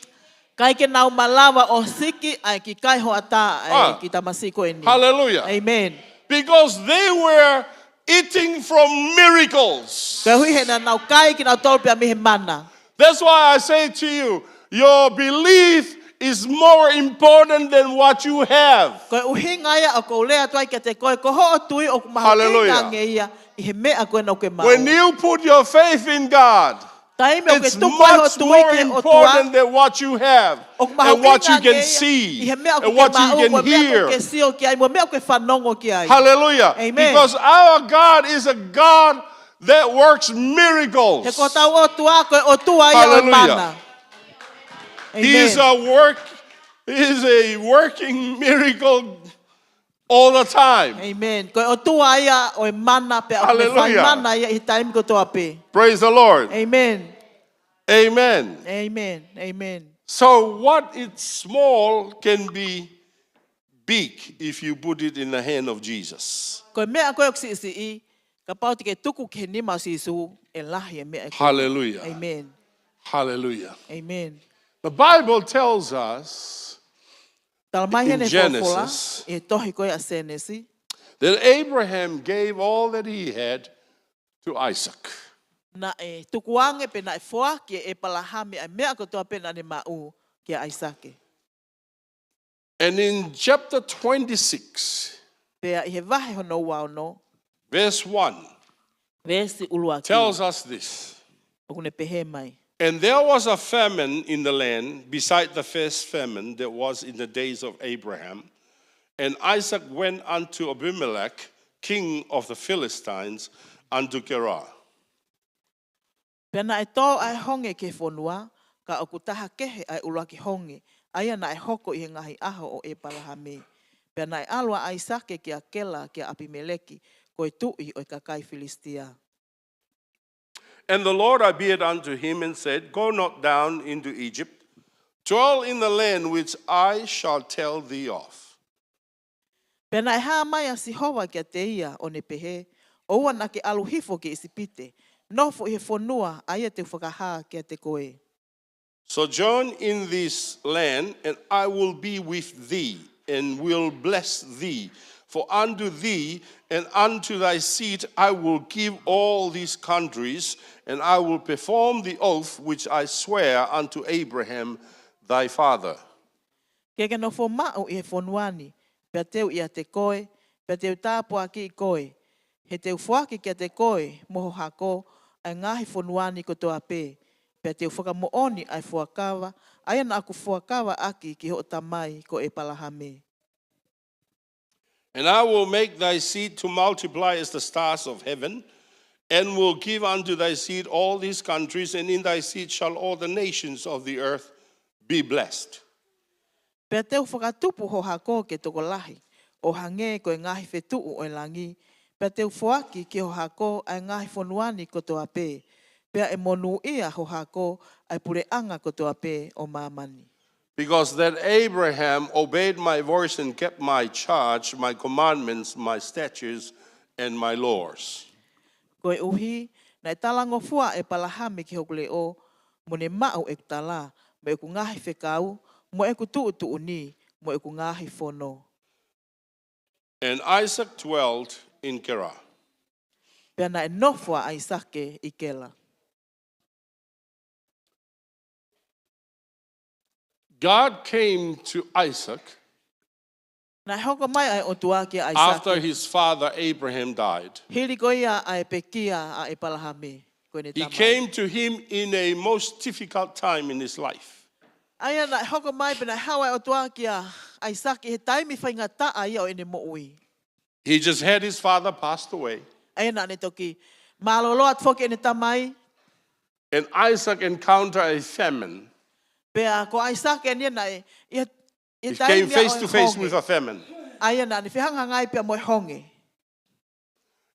Kai ke nau malawa o siki ai ki kai ho ata Ah. ai ki tamasiko e ni. Hallelujah. Amen. Because they were eating from miracles. Ka hui he na nau kai ki nau tolu pia mihe mana. That's why I say to you, your belief is more important than what you have. Ko e uhinga ia o ko lea tuai ke te koe ko ho o tui o Hallelujah. mahokinga nge ia i he mea koe nau ke mau. When you put your faith in God, Taime o ke it's tuko ai ho much tui more ke o important tua. than what you have O and what you mahokinga nge can ia, see i he mea ko and ke what you mau, can mo mea ko hear. ke sio ki ai, mo mea ko ke whanongo ki ai. Hallelujah. Amen. Because our God is a God that works miracles. He ko tau o tua ko e o tua ia o Hallelujah. mana. He is a working miracle all the time. Amen. Ko o tua ia o mana pe o me Hallelujah. whai mana ia i taimi ko toa pe. Praise the Lord. Amen. Amen. Amen. Amen. So what is small can be big if you put it in the hand of Jesus. Ko mea koe o si i, ka pau te ke tuku ke nima si Isu, e lahi e mea koe. Hallelujah. Amen. Hallelujah. Amen. The Bible tells us Tala mai In hene whofola, Genesis, e tohi koe a senesi, that Abraham gave all that he had to Isaac. na e tukuange pe na e foa ki e palahame a mea ko toa pe na ne mau ki a Aisake. And in chapter 26, Pea i he vahe hono wao no, verse 1, vesi ulua ki, tells us this. o kune pehe mai. And there was a famine in the land beside the first famine that was in the days of Abraham. And Isaac went unto Abimelech, king of the Philistines, unto Gerar. Pea na e tō ai honge ke whonua, ka o kutaha kehe ai ulua ki honge, aia na e hoko i he ngahi aho o e palahame. Pea na e alua Aisake ki a Kela ki a Abimeleki, ko e tui o e kakai Filistia. And the Lord appeared unto him and said, Go not down into Egypt, dwell in the land which I shall tell thee of. Pea na e haa mai a sihowa ki a te ia o ne pehe, o ua na ke aluhifo ki isipite, nofo i he whonua aia te whakahaa ki a te koe. Sojourn in this land, and I will be with thee, and will bless thee. For unto thee and unto thy seed I will give all these countries, and I will perform the oath which I swear unto Abraham thy father. Ke no fo ma'u I fonuani, pea teu ia te koe, pea teu tāpua ki I koe. He teu fuaki kia te koe, moho hako, ai ngahi fonuani ko toa pē. Pea teu whakamooni ai fuakawa, ai ana aku fuakawa aki ki ho tamai ko e palahame. And I will make thy seed to multiply as the stars of heaven, and will give unto thy seed all these countries, and in thy seed shall all the nations of the earth be blessed. Pea teu whakatupu ho hako ke toko lahi, o hange ko e ngahi whetuu o e langi, pea teu fuaki ki ho hako ai ngahi fonuani ko toa pē, pea e monu ia ho hako ai pureanga ko toa pē o mamani. Because that Abraham obeyed my voice and kept my charge, my commandments, my statutes, and my laws. Ko e uhi, na e talango fua e palahame ki hokule o, mo ne mao e kutala, mo e ku ngahi whekau, mo e ku tuu ni, mo e ku ngahi fono. And Isaac dwelt in Gerar. Pea na e nofua a Isake I kela. God came to Isaac Na hoko mai ai o tuaki a after Isake. his father Abraham died. Hiri ko ia a e pekia a e palahame. Ko ne He tamai. came to him in a most difficult time in his life. Aia na hoko mai pena hawa o tuaki a Isake he taimi whainga taa ia o ene mo ui. He just had his father passed away. Aia na ne toki, malolo at foke ene tamai, And Isaac encountered a famine. pea ko Isake ene na e, He came face to face with a famine. Aia na ni whihangangai pia moi honge.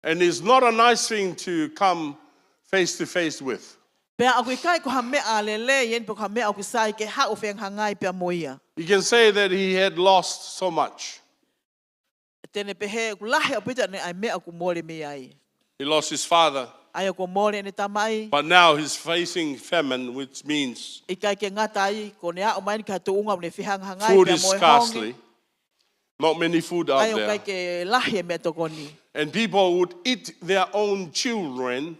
And it's not a nice thing to come face to face with. Pea aku ikai ko ha mea lele yen po ha mea aku sai ke ha o whihangangai pia moia. You can say that he had lost so much. Tene pehe ku lahe o pita ne ai mea aku mole me ai. He lost his father, Ai ko mole ne tamai. but now he's facing famine, which means Ikai ke ngata ai ko ne a o mai ka tu unga ne whihangangai food pia is moi scarcely. honge. Not many food out Ai o kai there. ke lahe me tokoni. And people would eat their own children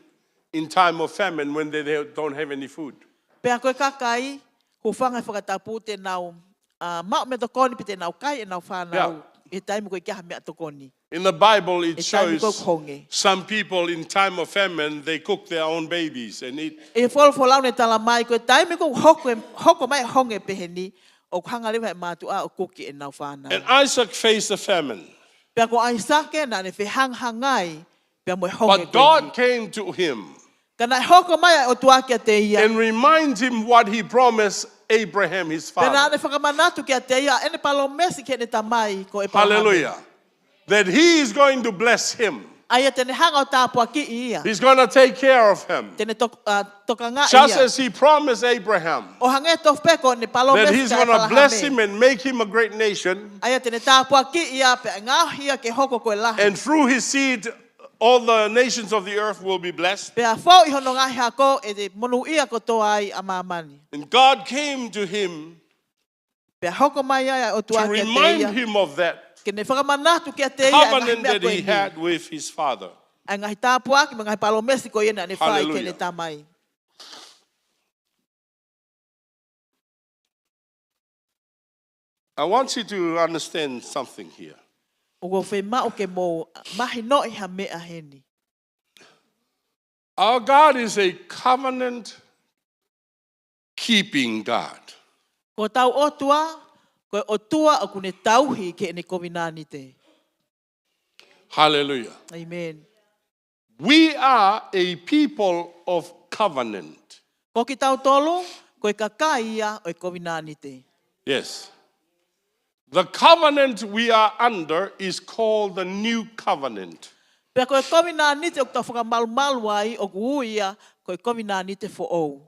in time of famine when they don't have any food. Pea koe kakai hu whanga whakatapu te nau mao me tokoni pi te nau kai e nau whanau. E taimi koe kia ha mea tokoni. In the Bible, it E taimi koe shows honge. some people in time of famine, they cook their own babies and eat. E wholofolau ne tala mai, koe taimi ko hoko mai honge peheni, o hanga lewa e mātua o kuki e nau whānau. And Isaac faced a famine. Pea ko Aisake na ne whihanghangai, pea mo honge But God came to him Kana e hoko mai o tuakia te ia. and remind him what he promised Abraham, his Pena father. ne whakamanatu kia te ia, ene palo mesi ke ne tamai ko e palahame. Hallelujah. That he is going to bless him. Aia tene hanga o tāpua ki i ia. He's going to take care of him. Tene toka ngā Just ia. as he promised Abraham O hange tof peko ne palo that mesi he's ka e going to bless palahame. him and make him a great nation. Aia tene tāpua ki ia, pe ngā hia ke hoko ko e lahi. And through his seed, all the nations of the earth will be blessed. Pea whau I hono ngā hea ko, e te monu ia ko toa ai a mamani. And God came to him Pea hoko mai ai o to tuakia te remind ia. him of that Ke ne whakamanatu kia te ia, e covenant ngahi mea that koe he ni. had with his father. Ai ngahi tāpua ki, ngahi palo mesi ko iena ne whai ke Hallelujah. ne tamai. I want you to understand something here. O ko whi mao ke mō, mahi no I ha mea heni. Our God is a covenant keeping God. Ko tau otua, ko o tua o kune tauhi ke ne kovinani te. Hallelujah. Amen. We are a people of covenant. Ko ki tau tolo, ko e kakai ia o e kovinani te. Yes. The covenant we are under is called the new covenant. Pea ko e kovinani te o ta whakamalu ai o kuuia, ko e kovinani te fo ou.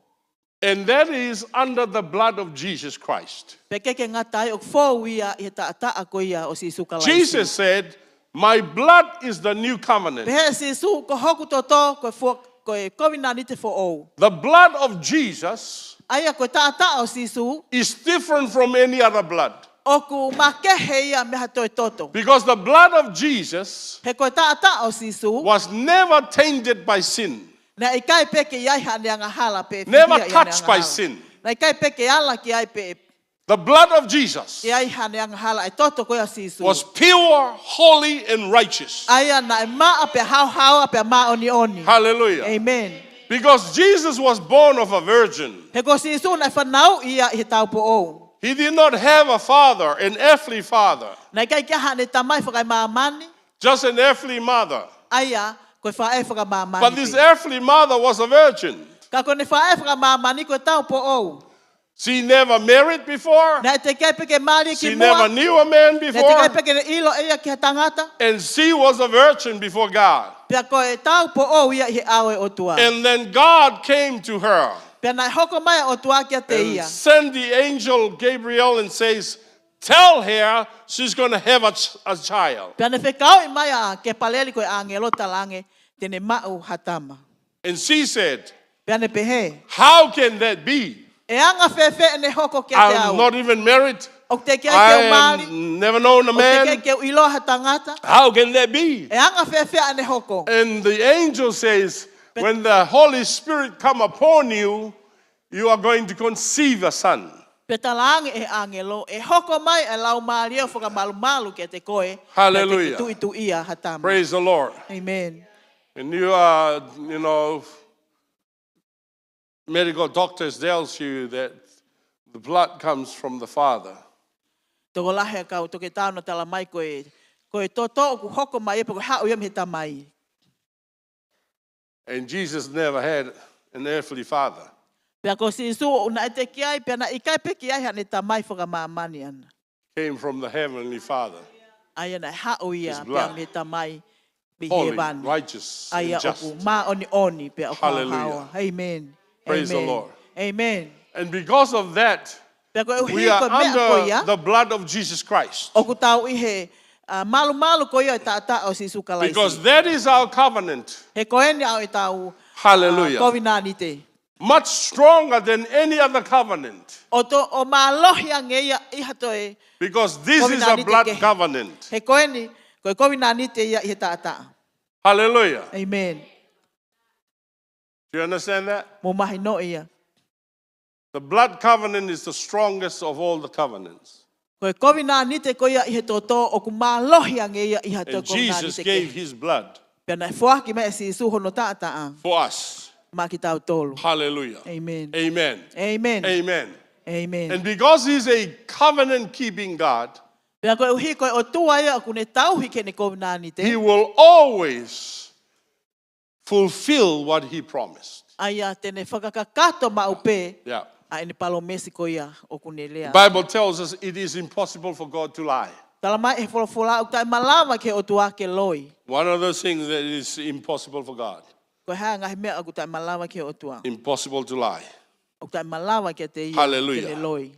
And that is under the blood of Jesus Christ. Pea ke ngatai o fo ia I he taa ko ia o sisu kalaisi. Jesus said, my blood is the new covenant. Pea sisu ko hoku toto ko e kovinani te fo ou. The blood of Jesus Aia ko taa o sisu, is different from any other blood. Oku makehe ia meha toi toto. Because the blood of Jesus He koe taata o sisu. was never tainted by sin, Na ikai peke iai haneanga hala pe. never whiwhia i touched haneanga by hala. sin. Na ikai peke ala ki ai pe. The blood of Jesus Iai haneanga hala. E toto koe a sisu. was pure, holy, and righteous. Aia na e maa pe hau hau pe maa oni oni. Hallelujah. Amen. Because Jesus was born of a virgin. He ko sisu na whanau ia i he tau po o. He did not have a father, an earthly father, Na ikai kia hane tamai whakai maamani. just an earthly mother. Aia, koe whae whaka maamani. But this pe. earthly mother was a virgin. Ka kone whae whaka maamani koe tau po o. She never married before. Na te kai peke mari She ki never mua. knew a man Na te kai before. peke ne ilo ia ki ha tangata. And she was a virgin before God. Pea koe tau po o ia i he awe o tua. And then God came to her Pea na hoko mai o tua kia te and ia. sent the angel Gabriel and says, tell her she's going to have a child. Pea ne whekau i mai a ke paleli koe angelo talange tene mau hatama. And she said, Pea ne pehe. how can that be? E anga whewhe ne hoko kia te I'm au. not even married. O te kia I keu mari. have never known a O te kia man. keu ilo ha tangata. How can that be? E anga whewhe ne hoko. And the angel says, when the Holy Spirit come upon you, you are going to conceive a son. Pe talange e angelo. E hoko mai e lau mari o whaka malu malu kia te koe. Hallelujah. Pea te itu ia hatama. Praise the Lord. Amen. And you are, medical doctors tells you that the blood comes from the Father. Toko lahe a kau toke tau na tala mai koe. Koe toto o ku hoko mai e pa koe hao iam he tamai. And Jesus never had an earthly father. Pea ko si isu na e te kiai pea na ikai pe kiai hane tamai whaka maamani ana. Came from the heavenly Father. Aia na hao ia His pea blood. me tamai bi Holy, hewani. righteous, Aia and o just. ku ma oni oni pea o ku Hallelujah. hawa. Amen. Praise the Amen. Lord. Amen. And because of that, Pea koe we uhi are koe mea koe ia. under the blood of Jesus Christ. O ku tau i he malu malu koe ia ta ta o si isu kalaisi. Because that is our covenant. He koe ni au e tau Hallelujah. kovinani te. Much stronger than any other covenant. O malohia nge ia i hatoe. Because this is a Covenant blood ke- covenant. He koe ni, koe kovinani te ia i he ta. Hallelujah. Amen. Do you understand that? Mo mahi no ia. The blood covenant is the strongest of all the covenants. Koe kovinani te koe ia i he toto o ku malohia nge ia i hatoe And kovinani Jesus te gave ke. his blood Pea na fuaki me si isu hono ta. for us. Ma ki tau tolu. Hallelujah. Amen. Amen. Amen. Amen. Amen. And because he's a covenant keeping God, Pea koe uhi koe o tua ia o ku ne tau hike ne kovinani te. he will always fulfill what he promised. Aia tene whakakakato ma upe. Yeah. A ene palomesi ko ia o ku ne lea. The Bible tells us it is impossible for God to lie. Tala mai e wholofola o tai malama ke o tua ke loi. One of those things that is impossible for God. Ko hea ngahi mea o ku tai malama ke o tua. Impossible to lie. O tai malama ke te ia. Hallelujah. Ke ne loi.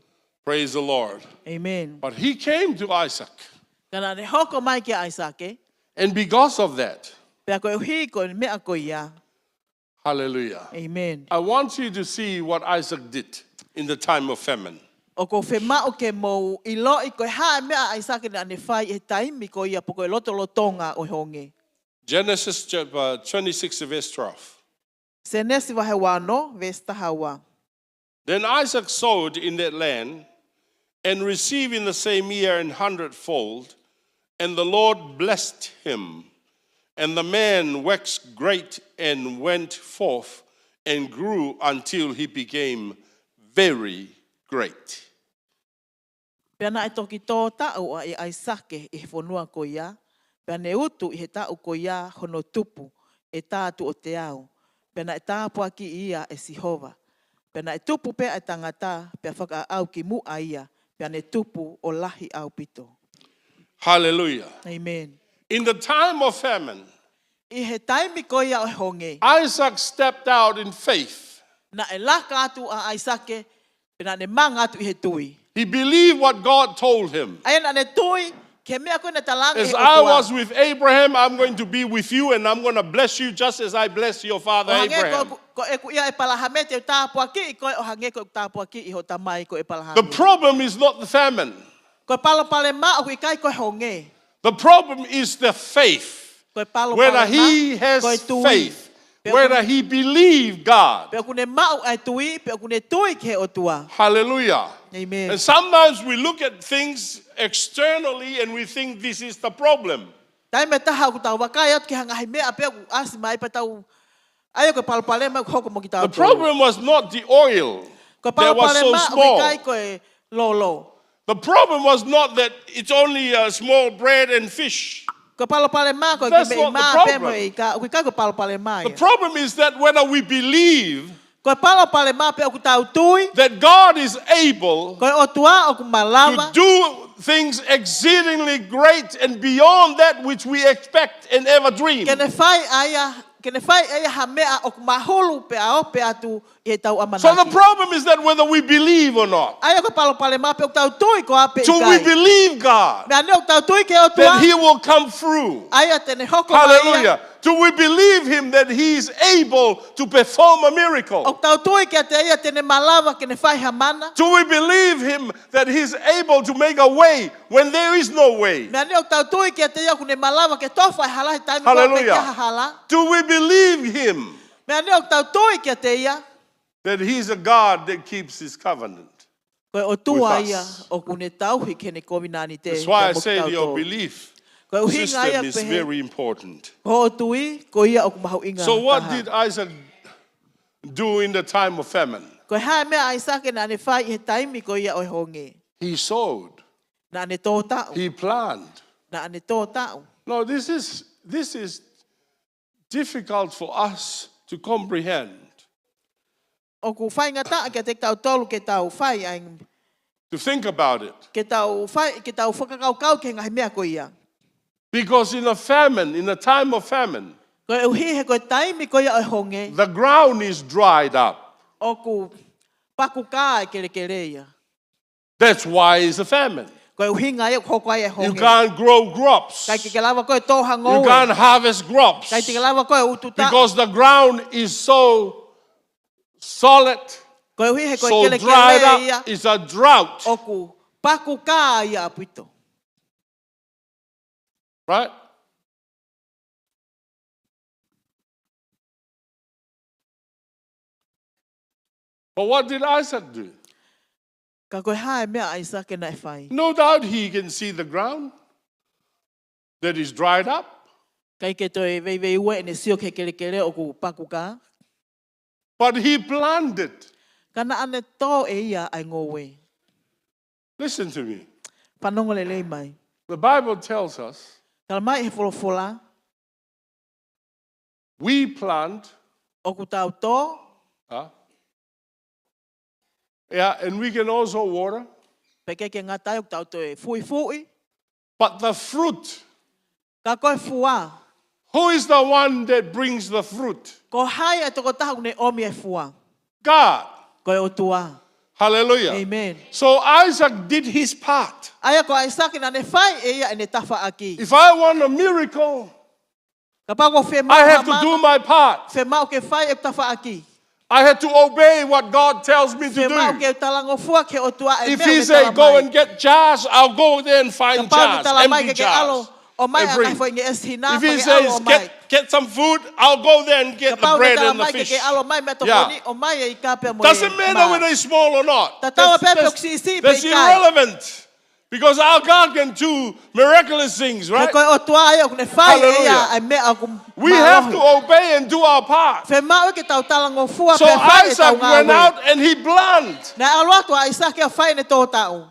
Praise the Lord. Amen. But he came to Isaac. Kana ne hoko mai ke Aisake. And because of that, Pea koe uhi ko mea ko ia. hallelujah. Amen. I want you to see what Isaac did in the time of famine. O ko whema o ke mou i lo i koe haa mea Aisake na ne whai e taimi ko ia po koe loto lotonga o honge. Genesis chapter 26 verse 12. Se nesi wahe wano, vesta hawa. Then Isaac sowed in that land and received in the same year an 100-fold, and the Lord blessed him. And the man waxed great and went forth and grew until he became very great. Pea na e toki tō tau a i Aisake i he whanua ko ia. Pea ne utu i he tau ko ia hono tupu e tātu o te au. Pea na e tāpua ki ia e Sihova. Pea na e tupu pea e tangata pea whaka au ki mu a ia. Pea ne tupu o lahi au pito. Hallelujah. Amen. In the time of famine, I he taimi ko ia o honge. Isaac stepped out in faith. Na e laka atu a Aisake. Pea na ne manga atu i he tui. He believed what God told him. Aia na ne tui. Ke mea koe na talangi As he I otua. was with Abraham, I'm going to be with you and I'm going to bless you just as I blessed your father O hange Abraham. ko e ku ia e palahamete o tāpua ki i koe o hange ko tāpua ki i ho tamai ko e The palahamete. problem is not the famine. Koe palo pale ma o kai koe honge. The problem is the faith. Koe palo Whether pale ma, he has koe tui. faith, Pe whether he believed God. Pe kune mau ai tui, pe kune tui ke o tua. Hallelujah. Amen. And sometimes we look at things externally and we think this is the problem. Tai me taha ku tau wakai at ke hanga hai mea pe ku asi mai pa tau. Ayo koe palo pale ma hoko mo ki tau. The problem was not the oil Koe that palo was pale so ma o small. kai koe lolo. The problem was not that it's only a small bread and fish. Koe palo pale ma koe That's ki me not the ma pe problem. mo i ka. Koe kai koe palo pale ma. The problem is that whether we believe Koe palo pale ma pe ku tau tui. that God is able Koe o tua o ku to malama. do things exceedingly great and beyond that which we expect and ever dream. Kene fai aya ha mea o ku mahulu pe a o pe atu i he tau amanaki. So the problem is that whether we believe or not, Aya ko palo pale ma pe o tau tui ko ape i do we kai. believe God Mea ne o tau tui ke o tua. that He will come through? Aya tene hoko mai ia. Hallelujah. Do we believe Him that He is able to perform a O miracle? tau tui ke te ia tene malawa kene fai ha mana. Do we believe Him that He's able to make a way when there is no way? Mea ne o tau tui ke te ia kune malawa ke tofa i halahi taimi ko pe Hallelujah. kia hala. Do we believe Him Mea ne o tau tui ke te ia. that He's a God that keeps His covenant? Koe o tua With ia us. o kune tauhi kene kominani te. That's why I te say moku your tau tō. belief Koe uhinga ia system is pehe. very important. Ho o tui ko ia o ku mahu inga. So what taha. did Isaac do in the time of famine? Koe hae mea Aisake na ane whai i he taimi ko ia oi honge. He sowed, Na ane tō tau. he planted. Na ane tō tau. No, this is difficult for us to comprehend, O ku whai ngata ke te tau tolu ke tau whai aing. to think about it. Ke tau whai, ke tau whakakau ke ngahi mea ko ia. Because in a famine, in a time of famine, Koe uhi he koe taimi ko ia oi honge. the ground is dried up. O ku paku kā e kere kere ia. That's why it's a famine. Koe uhinga ia hoko ai e honge. You can't grow crops. Kai ke lawa koe tō You hangoe. can't harvest crops. Kai te lawa koe utu tau. Because the ground is so solid, Koe uhi he koe so kere dried kere ia. up. It's a drought. O ku paku kā ia apito. Right? But what did Isaac do? Ka koe hae mea Aisake na e whai. No doubt he can see the ground that is dried up. Kai ke toi vei ue ne sio ke kere kere o ku paku kā. But he planted. Kana ane tō e ia ai ngowe. Listen to me. Panongo le lei mai. The Bible tells us Kala mai he wholofola. we plant, O ku tau tō. huh? Yeah, and we can also water. Peke ke ngatai o ku tau tō e fui fui. But the fruit, Ka koe fua. who is the one that brings the fruit? Ko hai e toko tahu ne omi e fua. God. Koe o tua. Hallelujah. Amen. So Isaac did his part. Aya ko Aisake na ne whai e ia e ne tafa aki. If I want a miracle, Ka pako whe mau I have to do my part. Whe mau ke whai e tafa aki. I had to obey what God tells me Whe to mau do. ke talango fua ke o tua e If mea he me say talamai. go and get jars, I'll go there and find Ka pau jars, ni talamai empty ke alo. jars. O mai and a bring. kai fo inge es hina If he pa ke says alo o mai. get some food, I'll go there and Ka get the pau ni bread and the talamai ke fish. alo mai me to Yeah. koni o mai e ka pe mo. Doesn't matter whether it's small or not. Tatawa That's, pepe that's, oksisi that's pe kai. irrelevant. Because our God can do miraculous things, Ke right? koe o tua e o kune whai e ia Hallelujah. e mea ku We have to obey and do our part. Whe mau ke tau talango fua So pe whai e tau Isaac went ngā out and he planted. Na aloa tua Aisake a whai ne tō tau.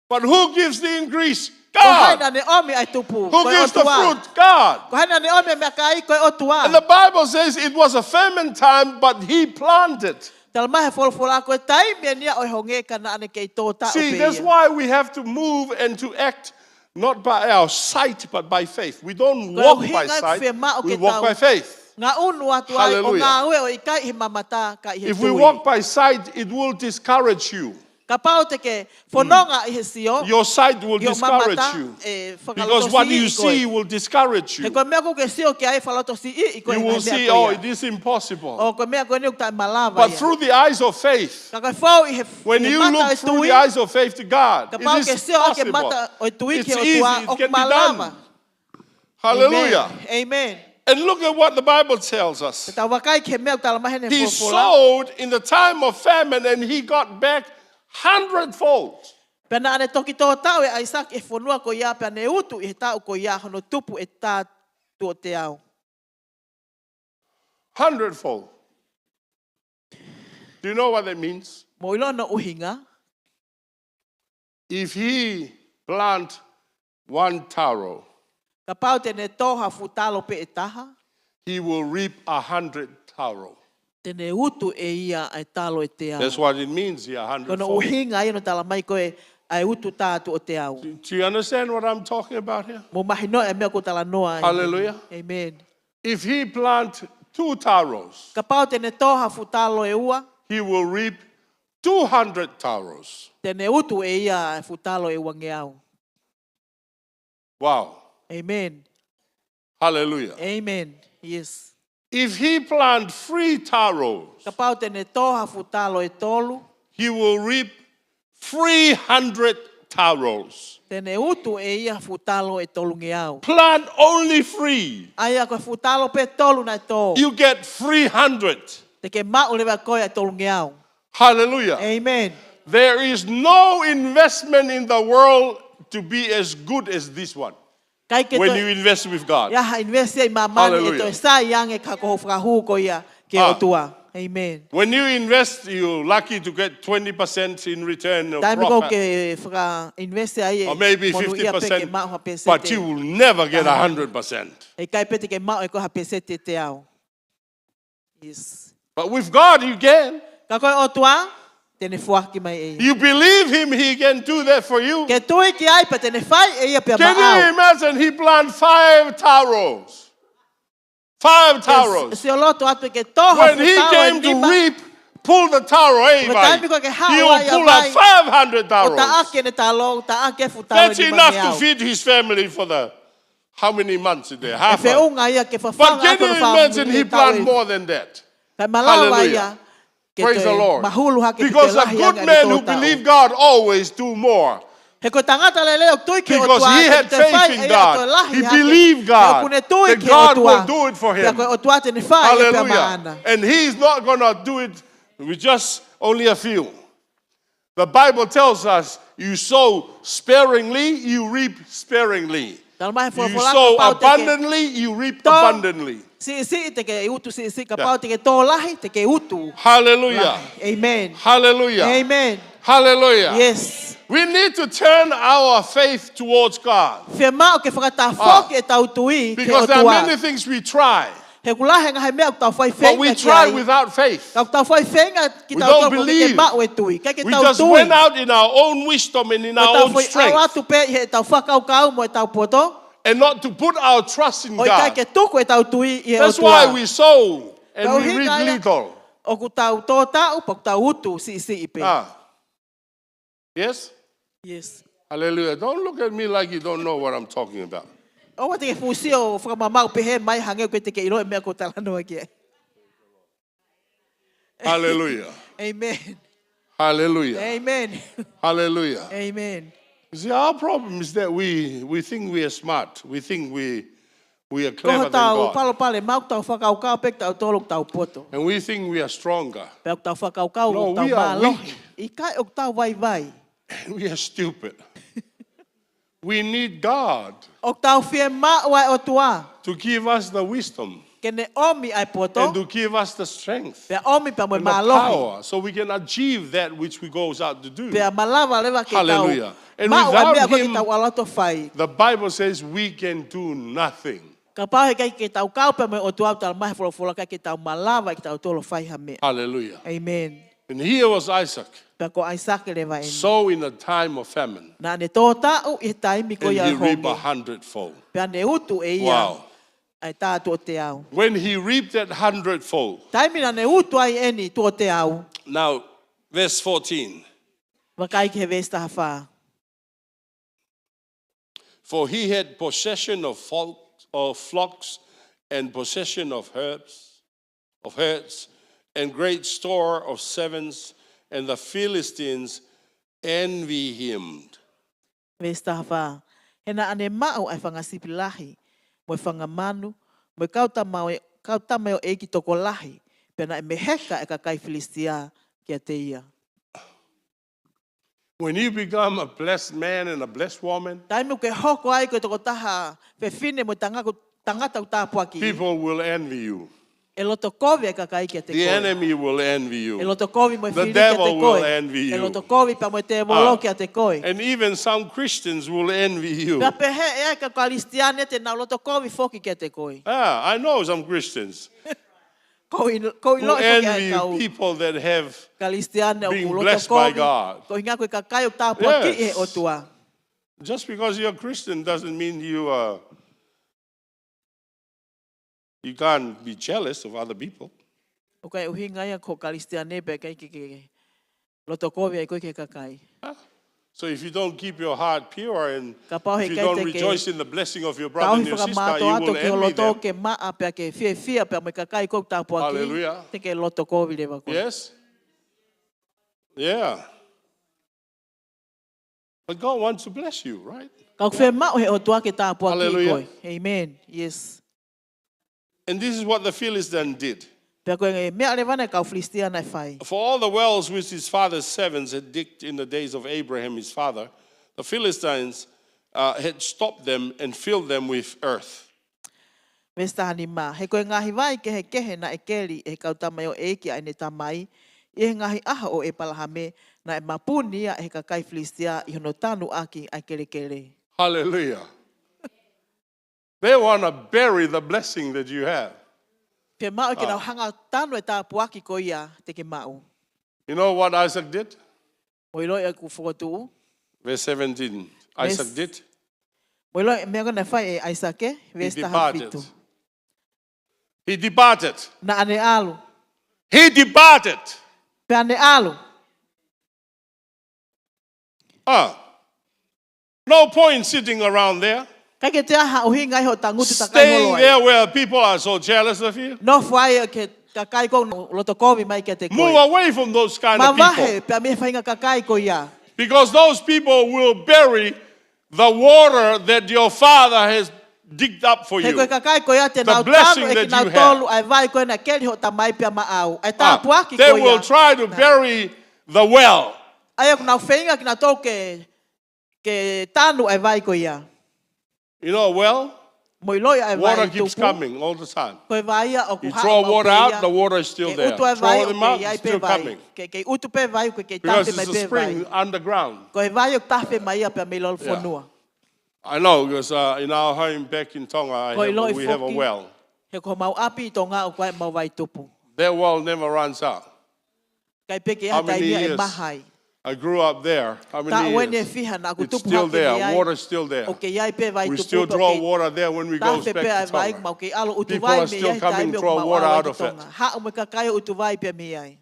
But who gives the increase? Ko hai God. na ne omi ai tupu. Who Koe o gives the tua. fruit? God. Ko hai na ne omi mea kai koe o tua. And the Bible says it was a famine time, but he planted. Tala mai he wholofola koe tai mea nia o honge ka na ane kei tō tau See, pe that's ia. why we have to move and to act not by our sight, but by faith. We don't Koe walk uhinga by i sight, whema o we ke walk tau. by faith. Ngā unu atu ai o Hallelujah. ngā ue o i kai he mamata ka i he If we tui. walk by sight, it will discourage you. Ka pau te ke whanonga I he sio. Your sight will Yo discourage mamata, you. whakaloto Because what si you I koe. see will discourage He you. koe mea ko ke sio ke ai whaloto si I koe. You ngai will mea see, koe oh, ia. it is impossible. O koe mea koe ni ukta malava But ia. through the eyes of faith, Ka koe whau I he when you mata look o through tui. the eyes of faith to God, Ka it pau ke is sio ake possible. mata o tui It's ke o easy. tua It o can be malava. done. Hallelujah. Amen. And look at what the Bible tells us. Te tau wakai ke mea utala mahene He fola. sowed in the time of famine and he got back 100-fold. Pena ane toki tō tau e Isaac e whanua ko ia pena e utu I he tau ko ia hono tupu e tā tō te au. 100-fold. Do you know what that means? Mo ilona uhinga, If he plant one taro, ka pau tene toha futalo pe e taha, he will reap 100 taro. tene utu e ia ai talo e te au. That's what it means here, Kono 100-fold. uhinga ia no tala mai koe ai utu tātu o te au. Do you understand what I'm talking about here? Mo mahino e mea ko tala noa. Hallelujah. Amen. If he plant 2 taros, Ka pau tene toha futalo e ua, he will reap 200 taros. tene utu e ia ai futalo e ua nge au. Wow. Amen. Hallelujah. Amen. Yes. If he plant 3 taros, Ka pau tene toha futalo e tolu, he will reap 300 taros. tene utu e ia futalo e tolu nge au. Plant only 3. Aia koe futalo pe tolu na tō. You get 300. Te ke mau lewa koe e tolu nge au. Hallelujah. Amen. There is no investment in the world to be as good as this one Kai ke when to you invest with God. ya ha investi ai mamani e Hallelujah. to sa yang e ka ko frahu ko ia ke Ah. o tua. Amen. When you invest, you're lucky to get 20% in return of Dai me ko profit, ke fra investi ai or maybe monu ia pe ke 50%, mau ha pesete. but you will never get 100%. E kai pe te ke mau e ko ha pesete te au. Yes. But with God, you can. Ka koe o tua tene fuaki mai e. You believe Him, He can do that for you. Ke tui ki ai pe tene fai e ia pe Can you mau. imagine He planted 5 taros? 5 taros. Se o loto atu ke toha When He futalo e came to nima. reap, pull the taro, eh, But vai? time ko ke He hawa will ia pull vai. out 500 O ta taros. ake ne talo, ta ake futalo That's ni enough mangeau. to feed his family for the how many months is there? E Half fe a. unga ia ke But whawhanga can ako you na wha imagine he mili planted tau e. more than that? Kai malawa Hallelujah. ia. Ke Praise te the Lord. mahulu hake Because te a lahi good anga man ni who tō tau. believes God always do more. He ko tangata lele o tui ke o Because tua. he had te faith whai in e God. o tō lahi He hake. believed God. He o kune tui That ke o God tua. will do it for him. Pea koe o tua te ne whai e pea Hallelujah. maana. And he's not going to do it with just only a few. The Bible tells us you sow sparingly, you reap sparingly. Tala mai You whawhalaka sow pau te ke abundantly, you reap tō. abundantly. Si te ke utu si ka Yeah. pau te ke tō lahi te ke utu. Hallelujah. Lahi. Amen. Hallelujah. Amen. Hallelujah. Yes. We need to turn our faith towards God. Whia mau ke whakata whoki e tau tui ke o Because there are tua. many things we try, He kulahe ngahe mea tau whai but we whenga ki try ai. without faith. Kau tau whai whenga ki We tau don't toko ke believe. mau e tui. Kai ke We tau just tui. went out in our own wisdom and in Ko our tau own whai au strength, atu pe i he tau whakau mo e tau poto. and not to put our trust in O i kai God. ke tuku e tau tui i he o That's why we tua. sow and Kau we hinga reap ia. little. O ku tau tō tau, pa ku tau utu si i pe. Ah. Yes? Yes. Hallelujah. Don't look at me like you don't know what I'm talking about. O wa te ke fusi o whakamamau pe he mai hangeu koe te ke ilo e mea ko tala noa ki ai. Hallelujah. Amen. Hallelujah. Amen. Hallelujah. Amen. You see, our problem is that we think we are smart. We think we are clever Koha than tau God. palo pale mau tau whakaukau pe tau tolu tau poto. And we think we are stronger. Pe tau whakaukau No, o tau we are malo. weak. I kai o tau vai vai. And we are stupid. We need God O tau fie maua o tua. to give us the wisdom Kene omi ai poto. and to give us the strength Pe omi pa mo and the malohi. power so we can achieve that which we goes out to do. Pe malawa lewa ke tau. Hallelujah. And Maua without mea koe him- ke tau alato fai. The Bible says we can do nothing. Ka pau he kai ke tau kau pe mo o tua tau mahe folo kai ke tau malawa ke tau tolo fai ha mea. Hallelujah. Amen. And here was Isaac, Pe ko Isaac lewa eni. so in a time of famine, Na ne tō tau i he taimi ko and ia he reaped hongi. 100-fold. Pe ne utu e ia. Wow. Ai tātu o te au. When he reaped that 100-fold, Taimi na ne utu ai eni tu o te au. now verse 14. Wakai ke he vesta hawha. For he had possession of flocks and possession of herds, and great store of servants, and the Philistines envy him. Vesta hawha. Hena ane mao ai whangasipi lahi. Moe whangamanu. Moe kautamai o eki toko lahi. Pena e meheka e kakai Filistia kia te ia. When you become a blessed man and a blessed woman, Taime ke hoko ai koe toko taha whewhine mo tangata u tāpuaki. people will envy you. E loto kovi e kakai kia te The koe. enemy will envy E you. loto kovi mo e The whiri kia te devil will koe. envy E you. loto kovi pa mo e te molo kia te koe. And even some Christians will envy you. Pea pehe e ka kalistiane te nau loto kovi foki kia te koe. I know some Christians Ko who lo e foki ai kau. envy people that have Kalistiane o being ku loto blessed by kovi. God. Ko hinga koe kakai o tāpuaki e Yes. o tua. Just because you're a Christian doesn't mean you can't be jealous of other people. O kai uhinga ia ko kalistiane pe kai ke loto kovi ai koe ke kakai. So if you don't keep your heart pure and Ka pau he if you kai don't te ke rejoice in the blessing of your tau brother hi and your sister, whakamato you ato will ke o envy loto them. ke maa pea ke fia pea me kakai kou tāpuaki. Hallelujah. Te ke loto kovi lewa koe. Yes? Yeah. But God wants to bless you, right? Kau whe mao he o tua ke tāpuaki Hallelujah. koe. Amen. Yes. And this is what the Philistines did. Pea koe ngai mea lewana kau Filistia nai whai. For all the wells which his father's servants had digged in the days of Abraham, his father, the Philistines had stopped them and filled them with earth. Vesta hani mā. He koe ngahi vai ke he kehe na e keri e kau tamai o eki ai ne tamai. I he ngahi aha o e palahame na e mapunia e kakai Filistia i hono tanu aki ai kere kere. Hallelujah. They want to bury the blessing that you have. Pea mao ke nau hanga tanu e tāpuaki ko ia te ke mao. You know what Isaac did? Moi loi e ku whakatu. Verse 17. Isaac did. Moi loi mea kona whai e Aisake. He Vesta departed. hafitu. He departed. Na ane alu. He departed. Pe ane alu. No point sitting around there. Kai ke te aha uhi ngai ho tangutu takai Staying holo ai. there where people are so jealous of you. No whai ke kakai ko loto kovi mai ke te koe. Move away from those kind Ma of people. wahe pe me whainga kakai ko ia. Because those people will bury the water that your father has digged up for He you. koe kakai ko ia te The nau blessing tanu e that ki nau you tolu ai vai koe na keri ho tamai pia ma au. Ai tāpuaki They ko ia. will try to bury the well. Ai aku nau whainga ki nau tolu ke tanu ai vai ko ia. You know, well, Moi loi ai vai water i keeps tupu. coming all the time. Koe vai ia o ku You haa throw mau water pe out, ia. the water is still Ke there. utu ai vai Throw o them ke out, iai it's pe still vai. coming. Ke utu pe vai ko ke Because tape mai it's a pe vai. spring underground. Koe vai o tape mai ia pe me lol fonua. I know, because in our home back in Tonga, we have a well. He ko mau api i tō ngā o koe mau vai tupu. That well never runs out. Kai peke How ia tai many mia e years? mahai. I grew up there. How Ta many wene years? fiha na ku It's tupu still hake there. me ai. Water's still there. O ke iai pe vai We tupu. still draw water there when we go Tape back pe ai to vai Tonga. mau ke alo utu People vai are me still iai tai coming me o draw mau water awa out i of it. tonga. Ha o me kakai o utu vai pe me ai.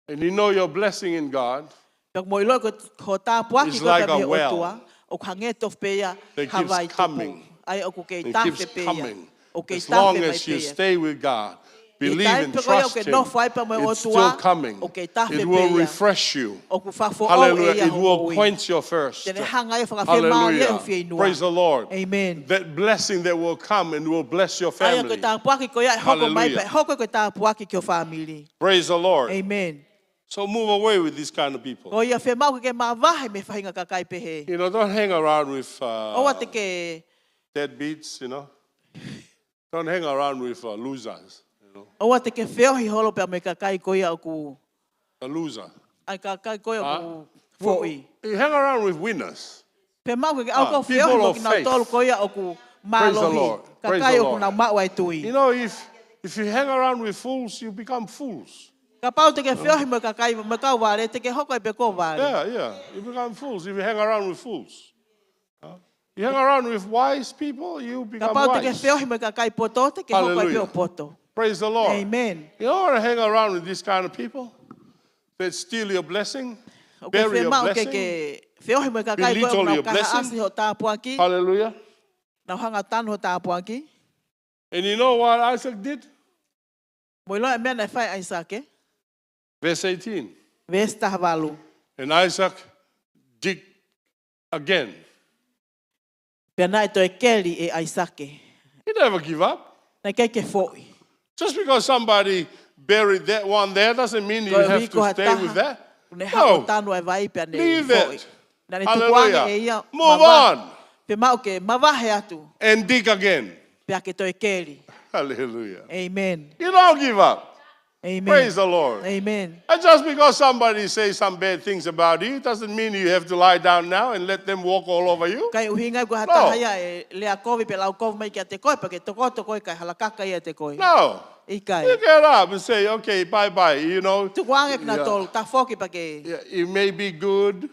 And you know your blessing in God Pek mo ilo ko tāpuaki It's ko like pe a me o well tua. O kangetof pe ia that hawai keeps tupu. coming. Ai o ku ke It tape keeps pe ia. coming. O ke As long tape mai as pe you ia. stay with God, believe tai and pe koe o trust ke Him, no whai pa me o it's tua, still coming. o ke tafe It will pe ia. refresh you. O ku whafo o e Hallelujah. ia It will ho ui. quench your thirst. Tene hanga e whakawhi maa Hallelujah. leo whia inua. Praise the Lord. Amen. That blessing that will come and will bless your Ai a koe family. tāpuaki ko ia hoko mai Hallelujah. pe hoko koe tāpuaki ki o whamili. Praise the Lord. Amen. So move away with these kind of people. Ko ia whe mau ke maa wahe me whahinga kakai pe he. You know, don't hang around with Owa te ke, deadbeats, you know. Don't hang around with losers, you know. owa te ke whiohi holo pe me kakai ko ia o ku, A loser. ai kakai ko ia o ku Well, whoi. you hang around with winners. Pe mau ke au ko people whiohi mo of ki nau faith. tolu ko ia o ku Praise the mālohi. Lord. Praise Kakai the o ku Lord. nau mau ai tui. You know, if you hang around with fools, you become fools. Ka pau te ke whiohi mo kakai mo kau wale, te ke hoko i pe ko wale. Yeah. You become fools if you hang around with fools. You hang around with wise people, you Ka become pau te ke wise. whiohi mo kakai poto, te ke hoko i pe o Hallelujah. poto. Praise the Lord. Amen. You don't want to hang around with these kind of people. that steal your blessing, O ke bury whea your mau ke blessing. whiohi mo ka kai koe Belittle o nau your kaha blessing. asi ho tāpua ki. Hallelujah. Nau hanga tanu ho tāpua ki. And you know what Isaac did? Mo ilo e mea nei whai Aisake. Verse 18. Ves tahavalu. And Isaac dig again. Pea nai toi keli e Aisake. He never give up. Nei kei ke fōi. Just because somebody buried that one there doesn't mean you Koe have wiko ha to stay with that. Ne hao No. tanu e vai pea nei Leave fōi. it. Na ne tukuange e ia. Hallelujah. Move on Pe mau ke mawahe atu. and dig again. Pea ke toi keli. Hallelujah. Amen. You don't give up. Amen. Praise the Lord. Amen. And just because somebody says some bad things about you, doesn't mean you have to lie down now and let them walk all over you. Kai uhinga ko No. hata haya e lea kovi pe lau kovi mai kia te koe, pa ke toko kai halakaka ia te koe. No. Ikai. You get up and say, okay, bye-bye. You know, Tukuange kina Yeah. tolu, ta foki pa ke yeah, it may be good,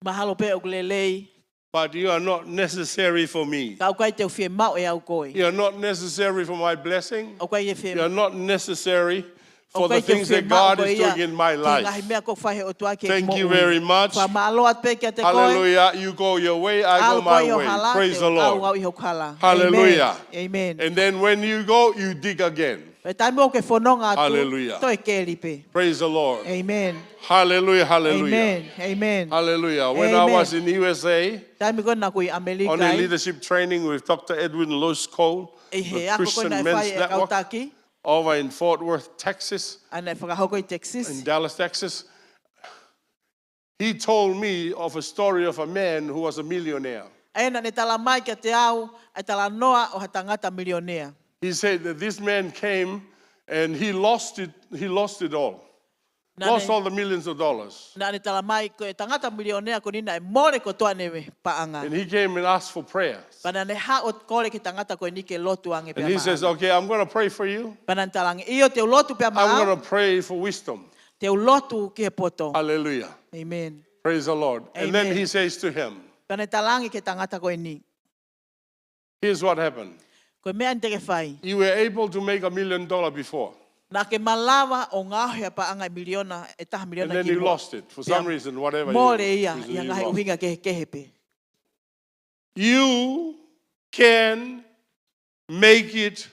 mahalo pe o kulelei. but you are not necessary for me. Ka au kai te uwhie mau e au koe. You are not necessary for my blessing. Au kai e whie You are not necessary for au the kai te things whie that mau God koe is ia. doing in my Ki ngahi life. mea ko whahe o tua ke Thank mo you ui. very much. Wha maalo at pe kia te koe. Hallelujah. You go your way, I go Alu my koe o way. hala, Praise te the au Lord. au iho kala. Hallelujah. Amen. And then when you go, you dig again. Pe taimi o ke whanonga atu, Hallelujah. toi keli pe. Praise the Lord. Amen. Hallelujah, hallelujah. Amen. Amen. Hallelujah. When I Amen. was in USA Taimi ko na kui Amerika on a ai. leadership training with Dr. Edwin Loscole, E he the ako ko Christian na Men's whai e Network, kautaki. over in Fort Worth, Texas, Ana e whakahoko i Texas. in Dallas, Texas, he told me of a story of a man who was a millionaire. Aina ne tala mai kia te au, ai tala noa o ha tangata milionea. He said that this man came and he lost it all. Lost all the millions of dollars. Na ne tala mai ko e tangata milionea ko nina e more ko toa ne paanga. And he came and asked for prayers. Pana ne ha o kore ki tangata ko nike lotu ange pe And he says, okay, I'm going to pray for you. Pana talang iyo te lotu pe I'm maa. going to pray for wisdom. Te lotu ki he poto. Hallelujah. Amen. Praise the Lord. And then Amen. he says to him, Pana talangi ke tangata ko ni. here's what happened. Ko mea ni te ke whai. You were able to make $1 million before. Na ke malawa o ngaho pa anga miliona e taha And miliona then ki you mo. lost it for some reason, whatever. More reason ia, you ia ngahi lost. uhinga ke kehepe. You can make it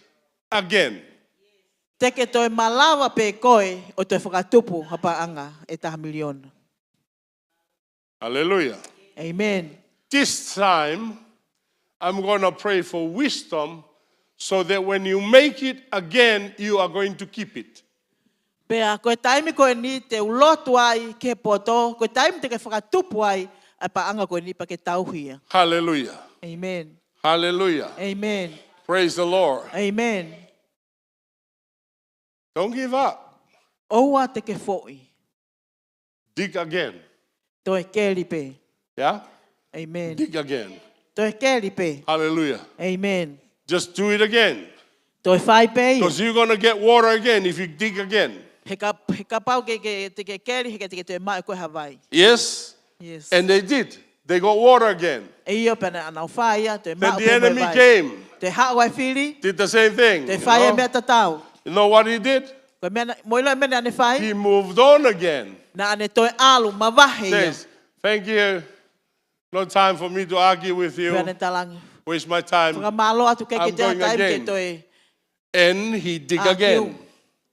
again. Teke toi malawa pe koe o toi whakatupu hapa anga e taha miliona. Hallelujah. Amen. This time, I'm going to pray for wisdom so that when you make it again, you are going to keep it. Pea koe taimi koe ni te ulotu ai ke poto, koe taimi te ke whakatupu ai a pa anga koe ni pa ke tauhia. Hallelujah. Amen. Hallelujah. Amen. Praise the Lord. Amen. Don't give up. Oua te ke fo'i. Dig again. Toi keri pe. Yeah? Amen. Dig again. Toi keri pe. Hallelujah. Amen. Just do it again. Toi whai pe. Because you're going to get water again if you dig again. He ka pau te ke keri, he ka te ke toi mai koe Hawaii. Yes? Yes. And they did. They got water again. E io pena anau whaia, toi Then mau the pe enemy mai. came, Te hao ai whiri, did the same thing. te You whaia know? mea tatau. You know what he did? Koe mea, moilo e mene ane whai, He moved on again. na ane toi alu, mawahe ia. Says, thank you. No time for me to argue with Koe you. ane talangi. Waste my time. Whakamalo atu ke I'm ke te going taim again. ke toi And he dig akiu. again.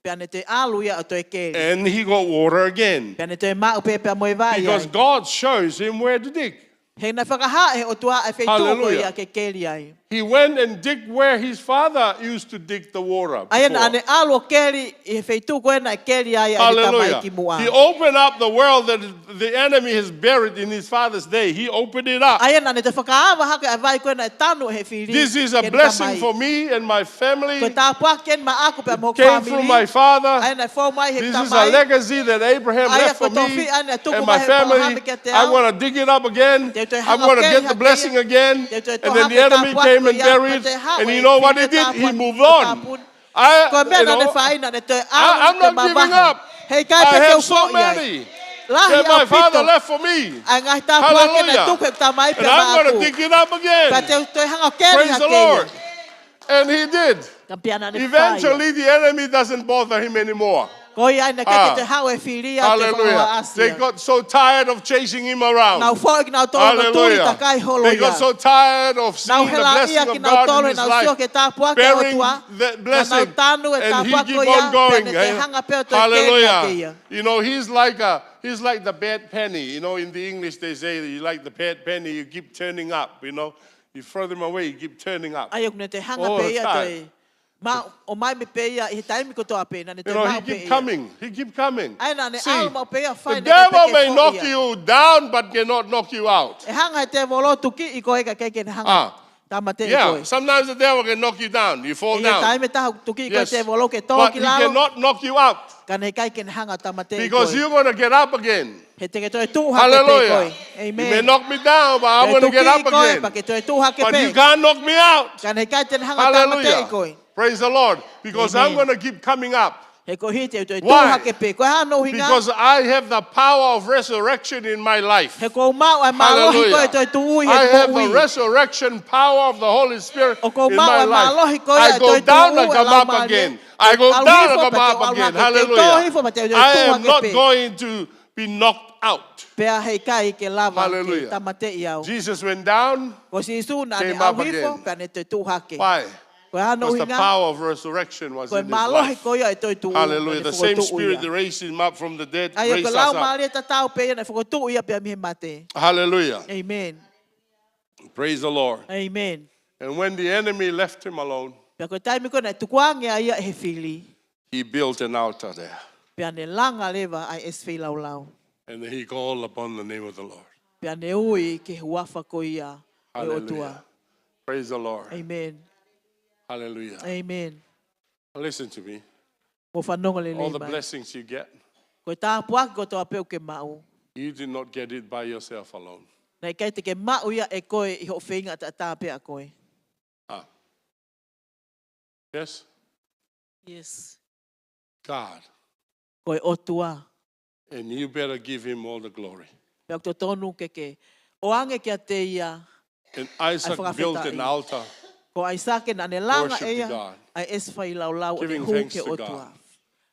Pe ane toi alu ia o toi keri. And he got water again. Pe ane toi mau pe pe moe vai Because ai. God shows him where to dig. He na whakaha e o tua e wheitu ko Hallelujah. ia ke keri ai. He went and digged where his father used to dig the water. Ai na before. ane alu o keri, i wheitu ko e na keri ai ane tamai Hallelujah. ki mua. He opened up the well that the enemy has buried in his father's day. He opened it up. Ai na ane te whakaawa haka e vai ko e na e tanu he whiri. This is a ke blessing tamai. for me and my family. Ko tā pua ken ma aku pe mo Came from my family. father. Ai na fo mai he This is a tamai. legacy that Abraham Ai, left for ko tō me whi ane tuku and mai my he family. pahame ke te I'm au. going to dig it up again. Te toi I'm hanga going to ke get ha the ke blessing ia. again. Te toi And then the tohaka enemy tā came pua and ko ia, buried. ko te hao And e you know what he whiri did? tā He pua moved ko tā on. pun. Ko I, mea you na ne know, whai na ne toi I'm alu not te giving mawaha. up. Hei kai I pe have teu so fo iai. many Lahi that my au father pito. left for me. Ai ngai tā pua ke na Hallelujah. tuku tamai pe And I'm ma going to aku. dig it up Pa again. te toi hanga keri Praise ha the ke ia. Lord. And he did. Ka pia na ne whai. Eventually, the enemy doesn't bother him anymore. Koi ai na keke te hau e whiria te whakawa Hallelujah. They asia. got so tired of chasing him around. Nau whoi ki nau tolu no turi Hallelujah. takai holo They ia. got so tired of Nau seeing the hela ia blessing ki of nau God tolu in his nau sio life, ke tāpua ke bearing otua. the Na blessing, nau tanu e and he tāpua keep ko on ia. going. Pene te hanga peo toi kēnia ke Hallelujah. ia. You know, he's like the bad penny. You know, in the English they say you like the bad penny, you keep turning up. You know, you throw them away, you keep turning up. Ai okune te hanga All pe the ia time. toi. Ma o mai me pe ia i taimi ko toa pe na ne You te know, he mau pe keep ia. coming. He keep coming. Ai na ne See, au mau pe ia the whai ne devil peke may fo knock ia. you down, but cannot knock you out. E hanga te volo tuki i koe ka keke ne hanga. Ah, Tamate i yeah. koe. Sometimes the devil can knock you down. You fall E down. taimi taha tuki i koe Yes. te volo ke tō But ki he lao. cannot knock you out Ka ne kai ke ne hanga tamate i because koe. you're going to get up again. He te ke toi tuha ke pe Hallelujah. koe. You may Amen. knock me down, but I'm going to get up Pa again. ke toi tuha ke But you pe. can't knock me out. Ka ne kai te ne hanga tamate i koe. Hallelujah. Praise the Lord. Because I'm Amen. going to keep coming up. He ko hi te toi Why? tuha ke pe. Koe ha no hinga. Because I have the power of resurrection in my life. He ko mau ai malohi koe toi tuui I he have po the ui. resurrection power of the Holy Spirit O ko in mau my ai malohi life. koe I go toi down tuui and e come lau up malie. again. I go Alu down and hifo come pa te up o again. alua ke te tō hifo pa te Hallelujah. toi I tuha am ke not pe. going to be knocked out. Pea hei kai ke lava ke Hallelujah. tamate i au. Jesus went down. Ko si Isu na ne Came au up hifo again. pea ne te tuha ke. Why? Koe ha no Because the hinga. power of resurrection was Koe in his malohi life. koe e toi tuui. Hallelujah. The same spirit that raised him up from the dead Ai raised ko us lau up. malie ta tau pe na foko tuui ia pea mihe mate. Hallelujah. Amen. Praise the Lord. Amen. And when the enemy left him alone, Pea koe taimi koe na tukuange a ia he fili. he built an altar there. Pea ne langa lewa ai eswei lau lau. And he called upon the name of the Lord. Pea ne ui ke huafa ko ia e otua. Hallelujah. Praise the Lord. Amen. Hallelujah. Amen. Listen to me. Mo whanonga le All the mai. blessings you get, Koe tā puaki ko toa peu ke mau. you did not get it by yourself alone. Nei kai te ke mau ia e koe i ho whenga ta tā pea koe. Ah. Yes? Yes. God. Koe otua. And you better give him all the glory. Pea to tonu ke o ange kia te ia. And Isaac whakawheta built an ai. altar, Ko Aisake na ne langa Worship e to ia. God. Ai eswai lau lau o te giving hu thanks ke to otua. God.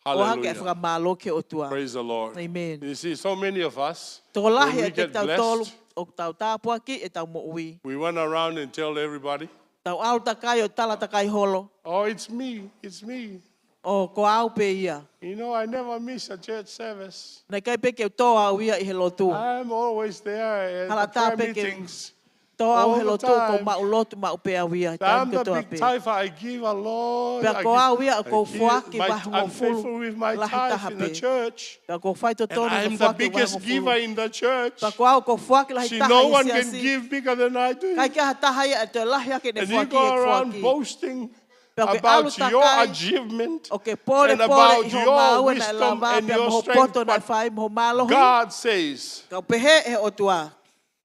O hake e Hallelujah. whakamalo ke otua. Praise the Lord. Amen. You see, so many of us, Tō when lahi we e te get tau tolu blessed, o tau tā puaki e tau mo ui. we run around and tell everybody, Tau au takai o tala takai holo. oh, it's me, it's me. O ko au pe ia. You know, I never miss a church service. Nei kai peke o tō au ia i he lotu. I'm always there at Hala the tā prayer peke. meetings. Tō au all he the lotu ko time. mau lotu mau pe au ia. I'm Taim the ke toa big pe. tither. I give a lot. Pea ko au ia ko fuaki I'm faithful with my lahi tithe taha in the pe. church. Pea ko whai to And tonu I'm ko the fuaki biggest giver in the church. Pea ko au ko fuaki lahi See, taha no i one si can asi. give bigger than I do. Kai kia taha ia e te lahi ake ne And you fuaki go e around fuaki. boasting Pea ke alu about your takai. achievement O ke pole and pole about i ho your maua na wisdom lava and pea your moho strength. poto na But whai moho malohi. God says, Kau pehe e o tua.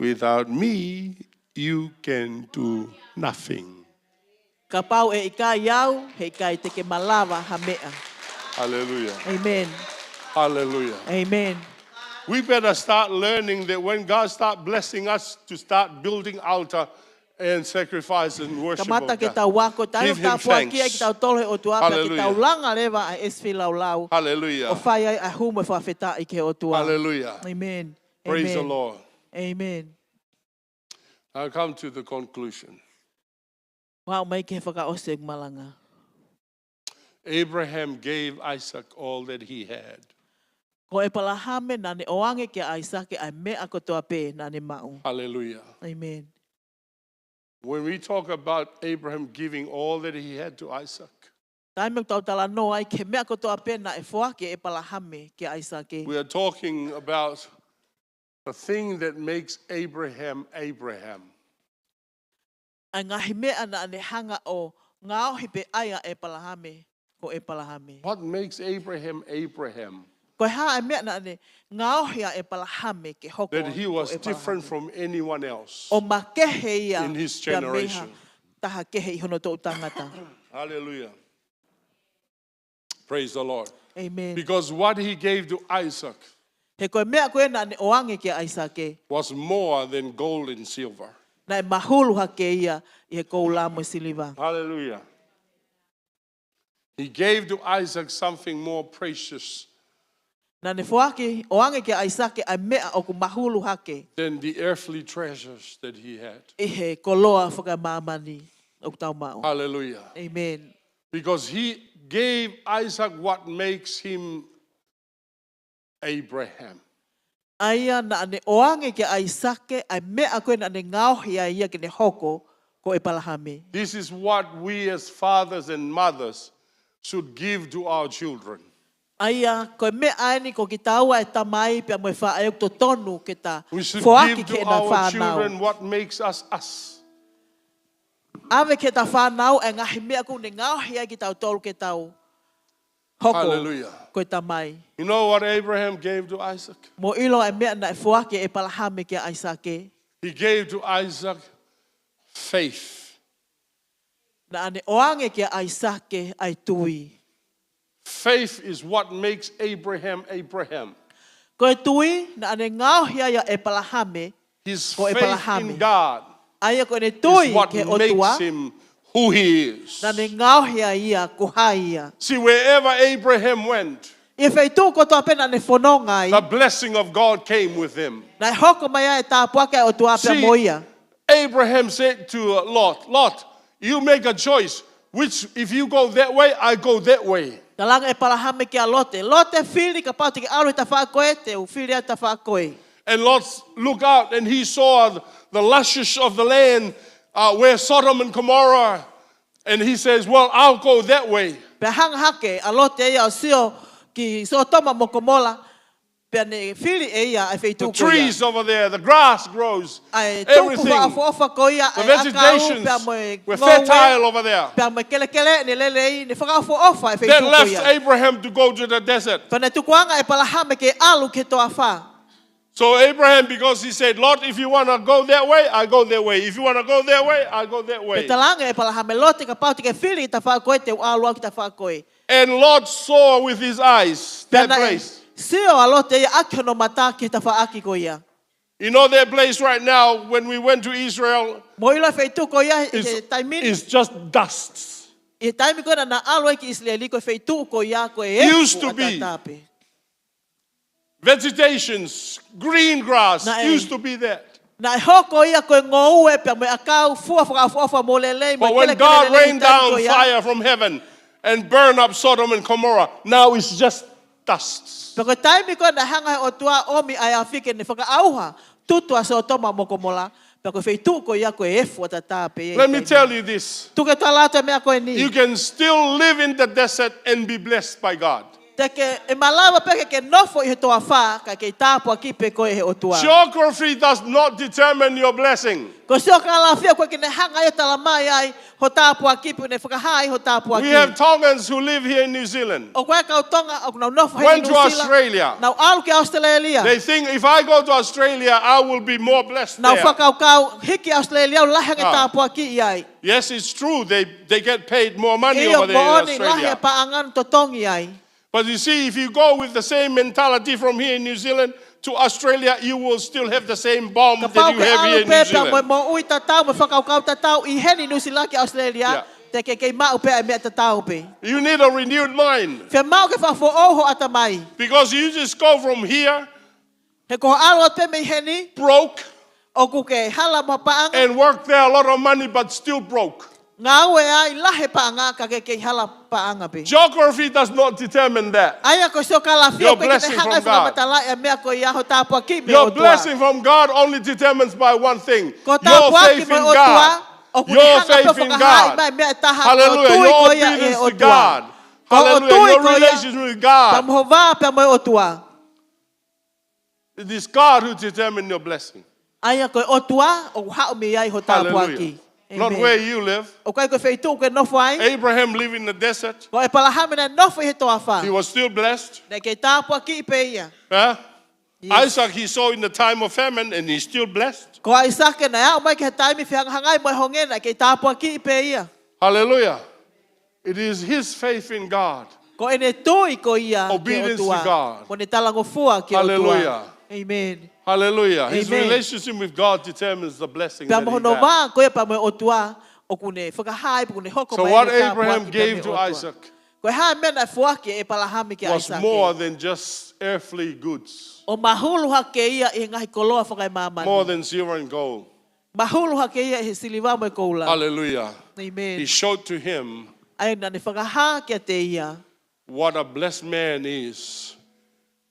without me, you can do nothing. Ka pau e ika iau, he kai te ke malawa ha mea. Hallelujah. Amen. Hallelujah. Amen. We better start learning that when God starts blessing us to start building altar and sacrifice and worship Kamata of ke God. tau wako, tai o Give him tā puakia ki thanks. tau tole o tua, pea ke Hallelujah. tau langa lewa a esfi lau lau. O Hallelujah. whai ai a hume whawheta i ke o tua. Hallelujah. Amen. Praise the Amen. Lord. Amen. I'll come to the conclusion. Wao mai ke whakaose malanga. Abraham gave Isaac all that he had. Ko e palahame na ne oange ke Aisake ai mea ko toa pe na ne mau. Hallelujah. Amen. When we talk about Abraham giving all that he had to Isaac, Tai me tau tala no ai ke mea ko toa pe na e whoake e palahame ke Aisake. we are talking about the thing that makes Abraham Abraham. Ai ngahi mea na ne hanga o ngao hipe aia e palahame ko e palahame. What makes Abraham Abraham? Ko ha ai mea na ne ngao hia e palahame ke hoko. That he was ko e different palahame. from anyone else O makehe ia in his pea meha generation. taha kehe i hono tō tangata. Hallelujah. Praise the Lord. Amen. Because what he gave to Isaac He koe mea koe na ne oange ke Aisake. was more than gold and silver. Na e mahulu hake ia i he kou la mo siliva. Hallelujah. He gave to Isaac something more precious Na ne fuaki o ange ke Aisake ai mea o ku mahulu hake. than the earthly treasures that he had. I he koloa whakamamani o ku tau mao. Hallelujah. Amen. Because he gave Isaac what makes him Abraham. Aia na ane oange ke Aisake ai mea koe na ane ngauhi a ia ke ne hoko ko e palahame. This is what we as fathers and mothers should give to our children. Aia koe mea aini ko ki taua e tamai pia moe wha aeok to tonu ke ta We should foaki give ke to na our whanau. children what makes us us. Ave ke ta whanau e ngahi mea ku ne ngauhi a ki tau tolu ke tau hoko Hallelujah. koe tamai. You know what Abraham gave to Isaac? Mo ilo e mea na e fuaki e palahame ke Aisake. He gave to Isaac faith. Na ane oange ke Aisake ai tui. Faith is what makes Abraham Abraham. Koe tui na ane ngauhi a e palahame. His Ko e faith palahame. in God Aia koe ne is tui what ke makes otua. him who he is. Na ne ngauhi a ia ko haia. See, wherever Abraham went, I whai tū kotoa pena ne whanonga the ai. blessing of God came with him. Na e hoko mai ai tā puake o tua pia See, moia. Abraham said to Lot, Lot, you make a choice. Which, if you go that way, I go that way. Na langa e palahame ke a lote. Lote whiri ka pau te ke aru ta whakoe te u whiri a ta whakoe. And Lot looked out and he saw the luscious of the land where Sodom and Gomorrah. And he says, well, I'll go that way. Pe hanga hake a lote ia o sio ki so toma mo komola. Pe ne whiri e ia ai whai The tū ko ia. trees over there, the grass grows, Ai tūku everything. whaafofa ko ia. The Ai akau vegetations pia moe were ngowe. fertile over there. Pia moe kele kele ne lele i ne whakaafofa ai whai That tū ko left ia. Abraham to go to the desert. Pana tukuanga e palahame ke alu ke toa wha. So Abraham, because he said, Lord, if you want to go that way, I go that way. If you want to go that way, I go that Pe way. talanga e palahame lote ka pau te ke whiri ta whakoe te alu ki ta whakoe. And Lord saw with his eyes that Pena e place. sio a lote ia ake no mata ki ta whaaki ko ia. You know that place right now, when we went to Israel, Mo ilo whai tū ko ia i te taimini. is just dust. I taimi ko na alu ki Israeli ko whai tū ko ia ko e Used to efu a be. tatape. Vegetations, green grass, Na used to be that. Na e hoko ia ko e ngou e pia mo e akau fua whakaafofa mo lelei. But when God rained down fire from heaven and burned up Sodom and Gomorrah, now it's just dust. Pero taimi ko na hanga o tua omi ai afike ne whakaauha. Tutu a se o toma mo komola. Pero whai tū ko ia ko e efu a tatape. Let me tell you this. Tuke toa lata mea ko e ni. You can still live in the desert and be blessed by God. Te ke e malawa peke ke nofo i he toa wha, ka ke tāpua ki pe koe he o tua. Geography does not determine your blessing. Ko sio ka lawhia koe ki ne hanga i talamai ai, ho tāpua ki pe ne whakahai ho tāpua We ki. have Tongans who live here in New Zealand. O koe ka utonga, o kuna nofo hei Went New to Zealand. Australia. Nau alu ki Australia. They think if I go to Australia, I will be more blessed Nau there. whakaukau hiki Australia, o lahange Ah. tāpua ki i ai. Yes, it's true. They get paid more money Iyo over there in mooni lahe Australia. paangan totongi ai. But you see, if you go with the same mentality from here in New Zealand to Australia, you will still have the same bomb Ka that pau you ke have here alu in New pe pia mo Zealand. mo ui tatau, mo whakaukau tatau, i heni New Zealand ki Australia, te ke kei mau pe ai mea tatau pe. You need a renewed mind. Whia mau ke whafo oho atamai. Because you just go from here, He ko alo te me heni, broke, o ku ke hala mo paanga. and work there a lot of money, but still broke. Ngā ue ai lahe paanga ka ke hala paanga pe. Geography does not determine that. Aia ko sio ka lawhia Your koe ke te blessing hanga from God. whakamatala e mea ko ia ho tāpua ki me o Your tua. blessing from God only determines by one thing. Ko Your tāpua ki faith me in o tua, God. o ku Your hanga pe faith in whakahai God. mai mea taha Hallelujah. o tui Your ko ia e obedience o to tua. God. Ko o Hallelujah. tui Your ko ia, relationship with pa God. mo hova pe mo o tua. It is God who determines your blessing. Aia ko o tua, o hao me ai ho tāpua Hallelujah. ki. Not where you live. O kai ko whaitu ko nofo ai, Abraham lived in the desert. ko e palahame na nofo i he toa wha. He was still blessed. Nei kei tāpua ki i pe ia. Huh? Yes. Isaac he saw in the time of famine and he's still blessed. Ko ai sake na ia, o mai ke he taimi whiangahangai mo e honge na kei tāpua ki i pe ia. Hallelujah. It is his faith in God. Ko e ne tui ko ia ke o Obedience to tua. God. Ko ne talango fua ke o Hallelujah. tua. Amen. Hallelujah. His Amen. relationship with God determines the blessing Pea that mo he no has. wā ko e pa mo o tua, o kune whakahai, po kune hoko So mai what he tāpua Abraham ki pea me gave o to tua. Isaac Koe hae mena fuake e palahami ke was aisa more ke. than just earthly goods, O mahulu hake ia i ngahi koloa whakai mamani. more than silver and gold. Mahulu hake ia i he siliwa mo e koula. Hallelujah. He Amen. showed to him Ai nani whakaha kia te ia. what a blessed man is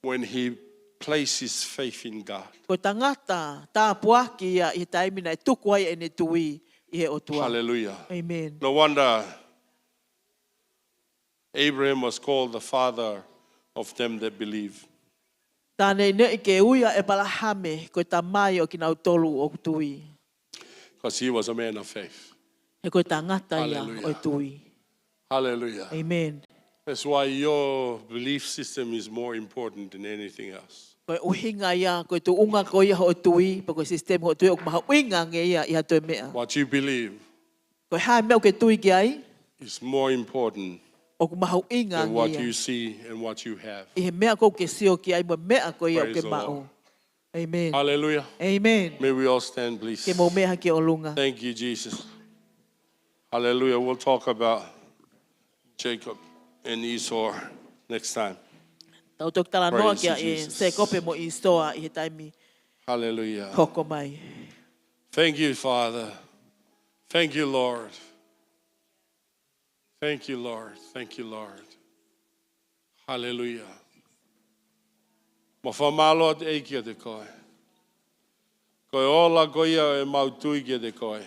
when he places his faith in God. Ko tangata tā puaki ia i taimina e tuku ai e ne tui i he otua. Hallelujah. Amen. No wonder Abraham was called the father of them that believe. Tāne ne i ke uia e palahame ko tā mai o ki nau tolu o tui. Because he was a man of faith. He ko tangata ia Hallelujah. o tui. Hallelujah. Amen. That's why your belief system is more important than anything else. Ko uhinga ia ko tu unga ko ia o tui pa ko sistem ho tui o maha uinga nge ia i hatu e mea. What you believe Ko hae mea o ke tui ki ai is more important o ku maha uinga than nge what ia. you see and what you have. I he mea ko ke sio ki ai mo mea ko ia o Praise ke the mao. Lord. Amen. Hallelujah. Amen. May we all stand, please. Ke mo mea ki o lunga. Thank you, Jesus. Hallelujah. We'll talk about Jacob and Esau next time. Tau tok tala noa Praise kia you, e Jesus. se kope mo i stoa i he taimi Hallelujah. hoko mai. Thank you, Father. Thank you, Lord. Thank you, Lord. Thank you, Lord. Hallelujah. Ma whamalo te eiki te koe. Koe ola koia e mautui ki te koe.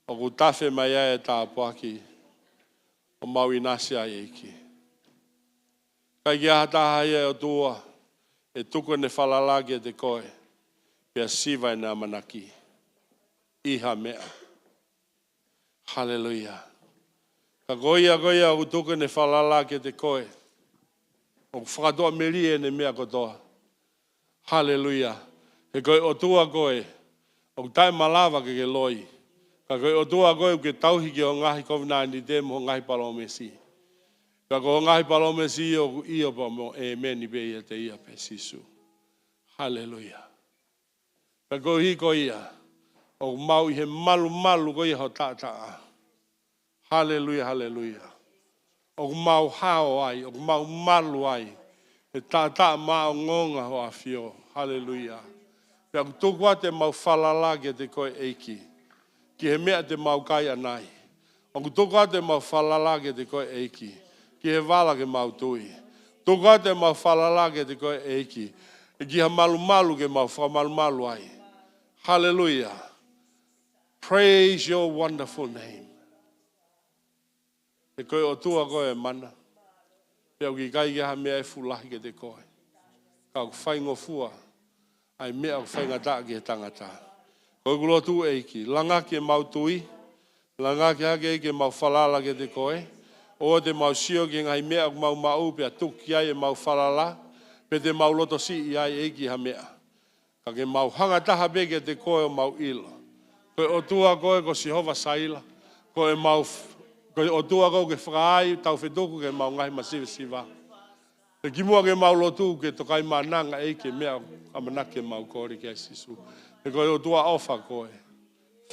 O ku tawhi mai e tā paki. O mau inasi ai eiki. Kai ki aha taha ia o tua. E tuku ne whalala ki te koe. Pia siva e nā manaki. Iha mea. Hallelujah. Ka goia o tuku ne whalala ki te koe. O whakatoa meri e ne mea kotoa. Hallelujah. He koe o tua koe. O tai malawa ke loi. Ka koe o tua koe ke tauhi ki o ngahi COVID-19 te mo ngahi palomesi. Ka koe o ngahi palomesi o iyo pa mo e meni pe ia te ia pe sisu. Hallelujah. Ka koe hi koe ia. O mau i he malu koe ia ho tātaa. Hallelujah, hallelujah. O mau hao ai, o mau malu ai. E tātaa mao ngonga ho a fio. Hallelujah. Pea kutukua te mau whalala ke te koe eiki. Ki he mea te mau kai anai. O kutukua te mau whalala ke te koe eiki. Ki he wala ke mau tui. Tukua te mau whalala ke te koe eiki. Ki he malu ke mau whamalu ai. Hallelujah. Praise your wonderful name. E koe o tua koe e mana. Pea ki kai ki ha mea e fulahi ke te koe. Ka ku whaingo fua. Ai mea ku whainga taa ki he tangata. Koe kulo tu eiki. Langa ki e mau tui. Langa ki hake eiki e mau whalala ke te koe. O te mau sio ki ngai mea ku mau pea tuki ai e mau whalala. Pe te mau loto si i ai eiki ha mea. Ka ke mau hanga taha pe ke te koe o mau ilo. Koe o tua koe ko Sihova saila. Koe mau koe o tua koe ke whakaai tau whetuku ke mau ngai masive siva. Te kimua ke mau lotu ke tokai mananga eike mea amanake mau kore ke sisu. Te koe o tua ofa koe.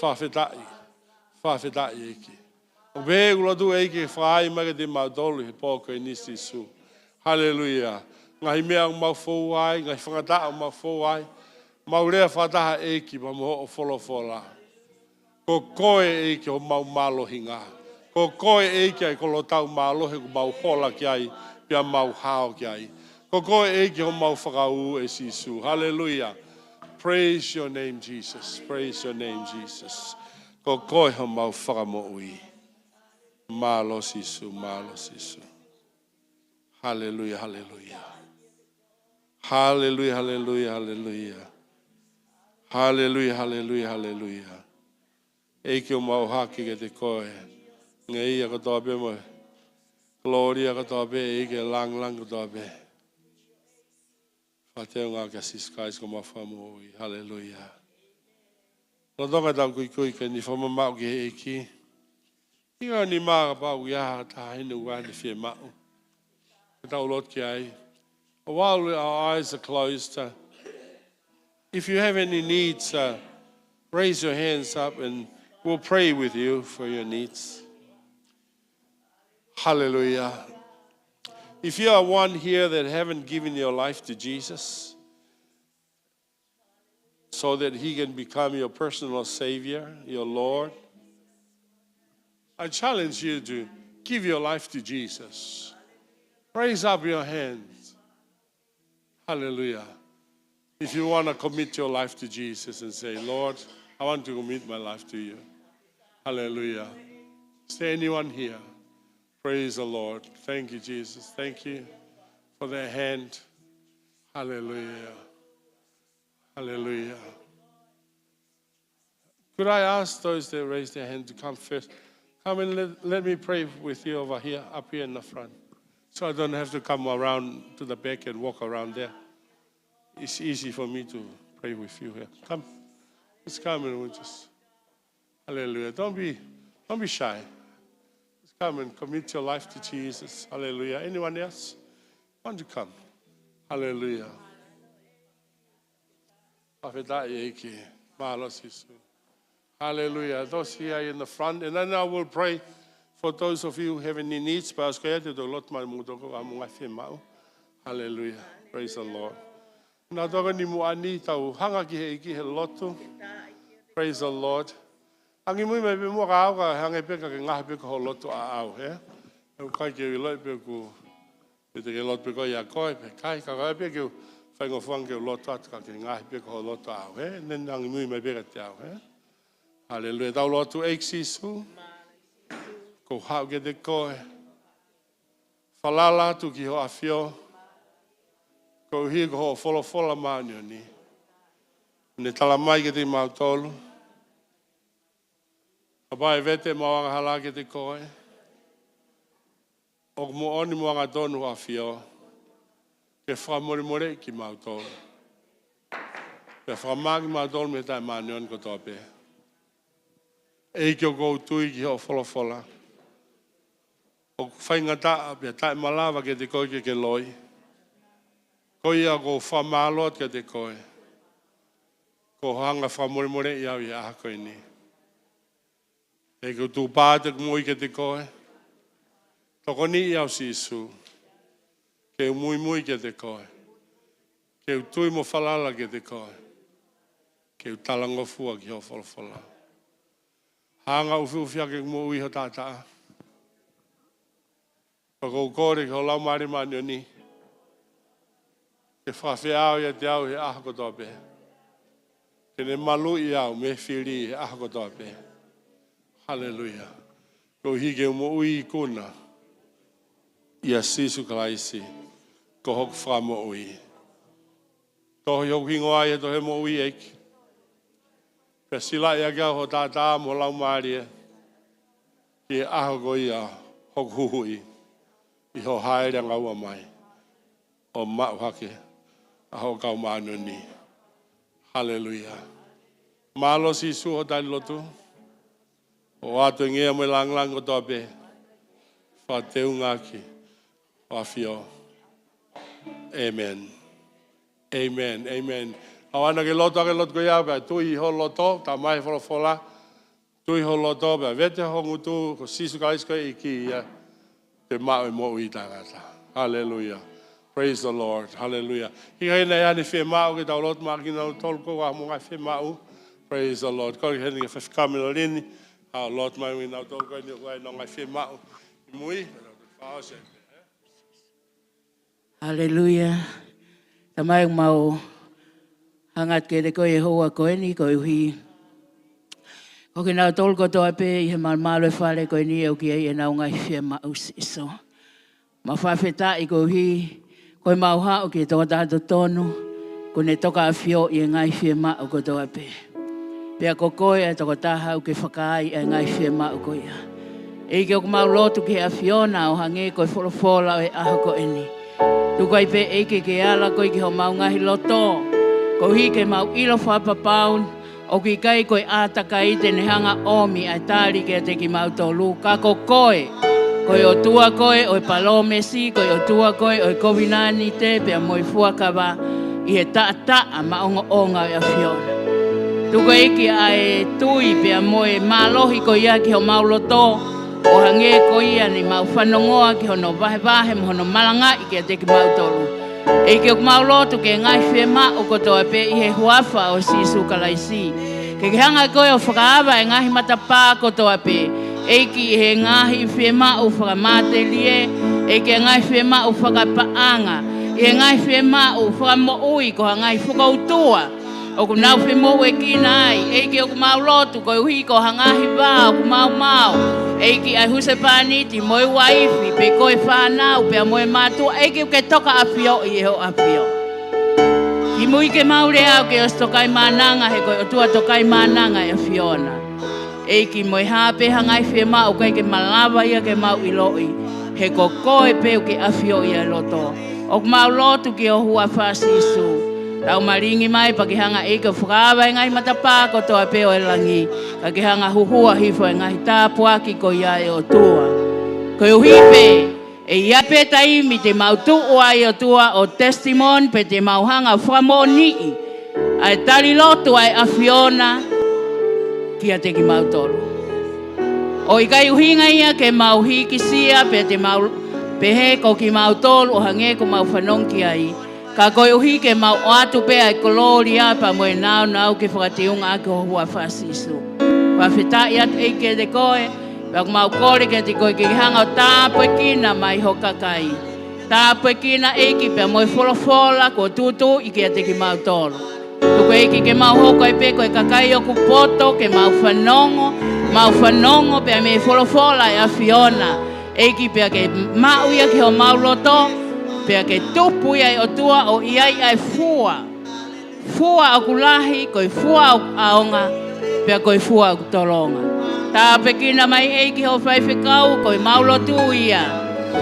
Whawhetai. Whawhetai eike. O vehe lotu eike whakaai mage te mau tolu he pō koe nisi su. Hallelujah. Ngahi mea mau fōai, ngahi whangataa mau fōai. Mau rea whataha eiki pa mo o wholofola. Ko koe eiki o mau malohi ngā. Ko koe eiki ai kolo tau malohi ko mau hola ki ai, pia mau hao ki ai. Ko koe eiki o mau whakau e sisu. Hallelujah. Praise your name, Jesus. Praise your name, Jesus. Ko koe o mau whakamo ui. Malo sisu, malo sisu. Hallelujah, hallelujah. Hallelujah, hallelujah, hallelujah. Hallelujah, hallelujah, hallelujah. Eiki o mau haki ke te koe. Nge ia katoa pe mo. Gloria katoa pe, eike lang katoa pe. Whateo ngā kia siskais ko mawhamu ui. Hallelujah. Rotonga tau kui ke ni whamamau ki he eiki. Inga ni maa ka pau ia ta hinu wani fie mau. Tau lot ki ai. While our eyes are closed, if you have any needs, raise your hands up and we'll pray with you for your needs. Hallelujah. If you are one here that haven't given your life to Jesus so that he can become your personal Savior, your Lord, I challenge you to give your life to Jesus. Raise up your hands. Hallelujah. If you want to commit your life to Jesus and say, Lord, I want to commit my life to you. Hallelujah. Is there anyone here? Praise the Lord. Thank you, Jesus. Thank you for their hand. Hallelujah. Hallelujah. Could I ask those that raised their hand to come first? Come and let me pray with you over here, up here in the front. So I don't have to come around to the back and walk around there. It's easy for me to pray with you here. Come. Just come and we'll just. Hallelujah. Don't be shy. Just come and commit your life to Jesus. Hallelujah. Anyone else want to come? Hallelujah. Hallelujah. Those here in the front. And then I will pray for those of you who have any needs. Hallelujah. Praise the Lord. Praise the Lord. Angi mui mai be mo ka ka hange pe ka nga pe ko loto a au he. O kai ke lo pe ku pe te lo pe ko ya ko pe kai ka pe ke fa ngo fang ke loto at ka ke nga pe ko loto a au he. Nen angi mui mai be ka te au he. Hallelujah. Tau loto eksisu. Ko ha ke de ko. Falala tu ki ho afio. Ko hi ko fola manyo ni. Ne tala mai ke te mautolu. Abai vete mawanga hala ke te koe. O mo oni moanga tonu a fio. Ke whamore ki mautolu. Ke whamaki mautolu me tai manion ko tope. E ki o kou tui ki ho fola. O whaingata pe tai malawa ke te koe ke loi. Koi a ko whamalot ke te koe. Ko hanga whamore iau i aha koe ni. E ko tu pāte kumui ke te koe. Toko ni iau si isu. Ke mui ke te koe. Ke tui mo whalala ke te koe. Ke talangofua ki ho whala. Hanga uwhiwhia ke mo ui ho tātaa. Ko kore ko lau maari manio ni. Ke whawhiao ia te au he aha ko tope. Ke ne malu i au me whiri he aha ko tope. Hallelujah. Ko hige mo ui kuna. Ia sisu kalaisi. Ko hoku wha mo ui. Ko hoku hingoa ia to he mo ui eiki. Pea sila ia kia ho tātā mo lau maari e. Ki e aho ko ia hoku huhui. I ho haere ngaua mai. O mau hake. Aho kau maano ni. Hallelujah. Malo sisu ho tali lotu. O ato ngea mo lang o tope. Wha teu ngaki. Wha fio. Amen. Amen. Amen. Awana ke loto ko ia ba tui ho loto ta mai fola. Tui ho loto ba vete ho ngutu ko sisu ka isko iki ia. Te mau mo i tangata. Hallelujah. Praise the Lord. Hallelujah. Hi nei ani fe mau ke tau lot ma ki no tolko wa mo ga fe mau. Praise the Lord. Ko heni ke fa kamelo lini. A lot mai we now don't go anywhere no ngai fema mui Hallelujah. Tamai mau hangat ke de ko Yehova ko ni ko hi. O ke na tol ko to pe i mal malo fale ko ni o ki e na ngai fema usiso. Ma fa feta i ko hi ko mau ha o ke to ta to tonu ko ne toka fio i ngai fema o ko to pe. Pea kokoe e toko taha u ke whakai e ngai whia o koia. E ke o kumau lotu ke a Fiona o hange koe wholofola o e aho ko eni. Tukai pe e ke ala koe ki ho mau ngahi loto. Ko hi ke mau ilo whapapaun o ki kai koe ātaka i te nehanga omi ai tāri ke te ki mau tolu. Ka kokoe. Koe o tua koe o e palomesi, koe o tua koe o e kovinani te pea moi fuakawa i he taa maongo onga o e a Fiona. Tuko eki ai tui pia moe malohi ko ia ki ho mauloto O hange ko ia ni mau whanongoa ki hono vahe mo hono malanga i ke te ki mau tolu. E ke o mau lotu ke ngai whema o kotoa pe i he huafa o sisu kalaisi. Ke hanga koe o whakaawa e ngahi matapā kotoa pe. E ki he ngahi whema o whakamate lie. E ke ngahi whema o whakapaanga. E ngahi whema o whakamoui ko ngai whakautua. O ku nau whemo e ki nai. E ke o ku mau lotu ko uhi ko hangahi wā o ku mau. E ki ai huse pāniti moi waifi pe koe whānau pe a moe mātua. E ki o ke toka apio i e ho apio. Ki mui ke maure au ke os tokai mānanga he koe o tua tokai mānanga e Fiona. E ki moi hape hangai whema o kai ke malawa ia ke mau i loi. He ko koe pe o ke afio i a loto. O mau lotu ki o hua whasisu. Tau maringi mai pa ki hanga e ke whakawa e ngai matapā ko toa pe o e langi. Ka ki hanga huhua hifo e ngai tāpuaki ko ia e o tua. Ko i uhipe e ia pe taimi te mau tuua i o tua o testimon pe te mau hanga whamoni. Ai tali lotu ai a Fiona kia te ki mau tolu. O i kai uhinga ia ke mau hikisia pe te mau pehe ko ki mau tolu o hange ko mau whanonki ai. Ka koe uhi ke mau o atu pe ai koloria pa moe nau ke whakatiunga ake o hua whasisu. Wa whitai atu eike de koe, wa mau kore ke te koe ke hanga o tāpue kina mai hokakai. Tāpue kina eiki pe moe wholofola ko tutu i ke te ki mau tolu. Tuko eiki ke mau hoko e pe koe kakai o kupoto ke mau whanongo pe me wholofola e a Fiona. Eiki pe ke mau ia ke ho mau loto, pea ke tupu iai o tua o iai ai fua. Fua o kulahi, koi fua o aonga, pea koi fua o tolonga. Tā pekina mai eiki ho whaiwhikau, koi maulo tu ia.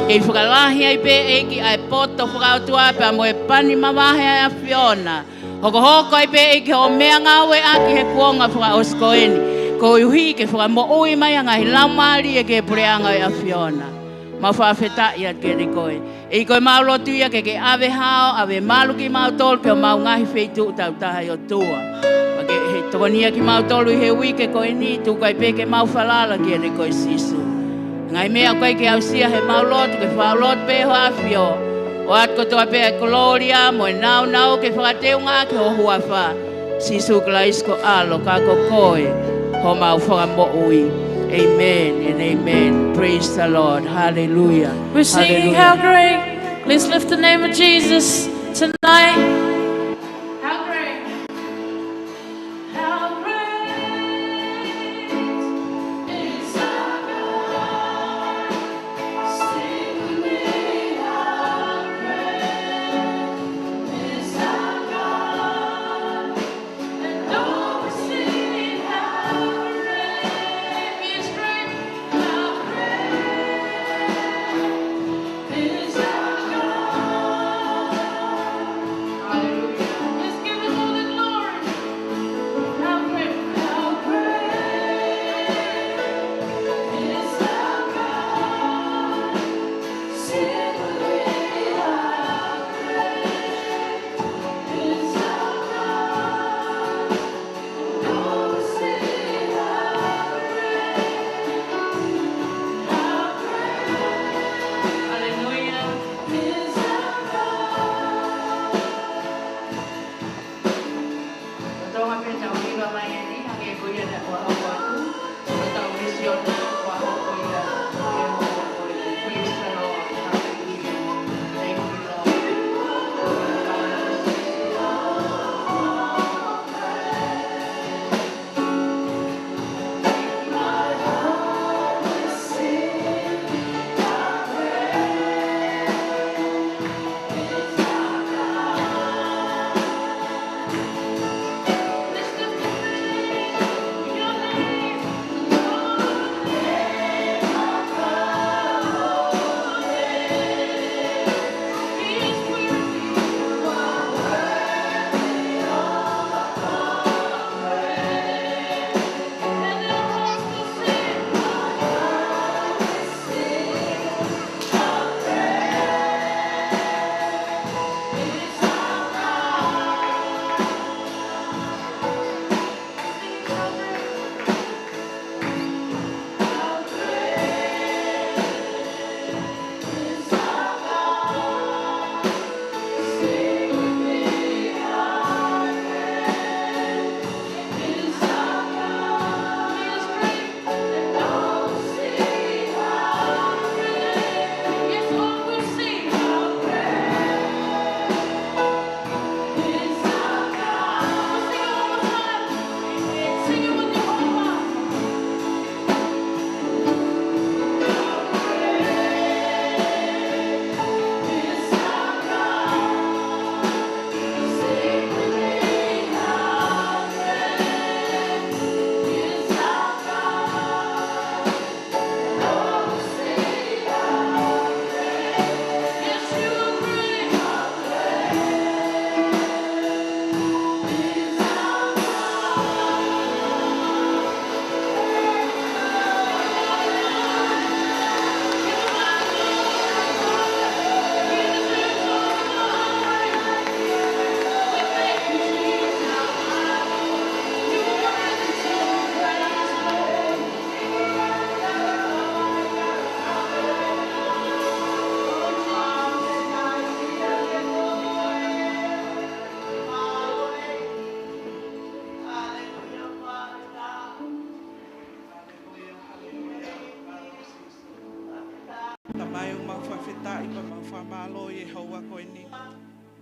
Kei whakalahi ai pe eiki ai poto whakautua, pea moe pani mawahe ai a Fiona. Hoko ai pe eiki ho mea ngawe aki he kuonga whakaoskoeni. Ko iuhi ke whakamo ui mai angahi laumari e ke pureanga ai a Fiona. Ma whawheta ia kere koe. E koe maulotu ia ke ave hao, ave malu ki mautolu, ke o mau ngahi wheitu tau taha i o tua. Ma ke he tokonia ki mautolu i he wike koe ni, tu kai pe ke mau whalala ki ane koe sisu. Ngai mea koe ke au sia he maulotu, ke whaulotu pe ho awhio. O at kotoa pe a koloria, moe nau ke whakateunga ke ho huawha. Sisu klaisko alo, kako koe, ho mau whakamo ui. Amen and amen. Praise the Lord. Hallelujah. We're singing How Great. Let's lift the name of Jesus tonight.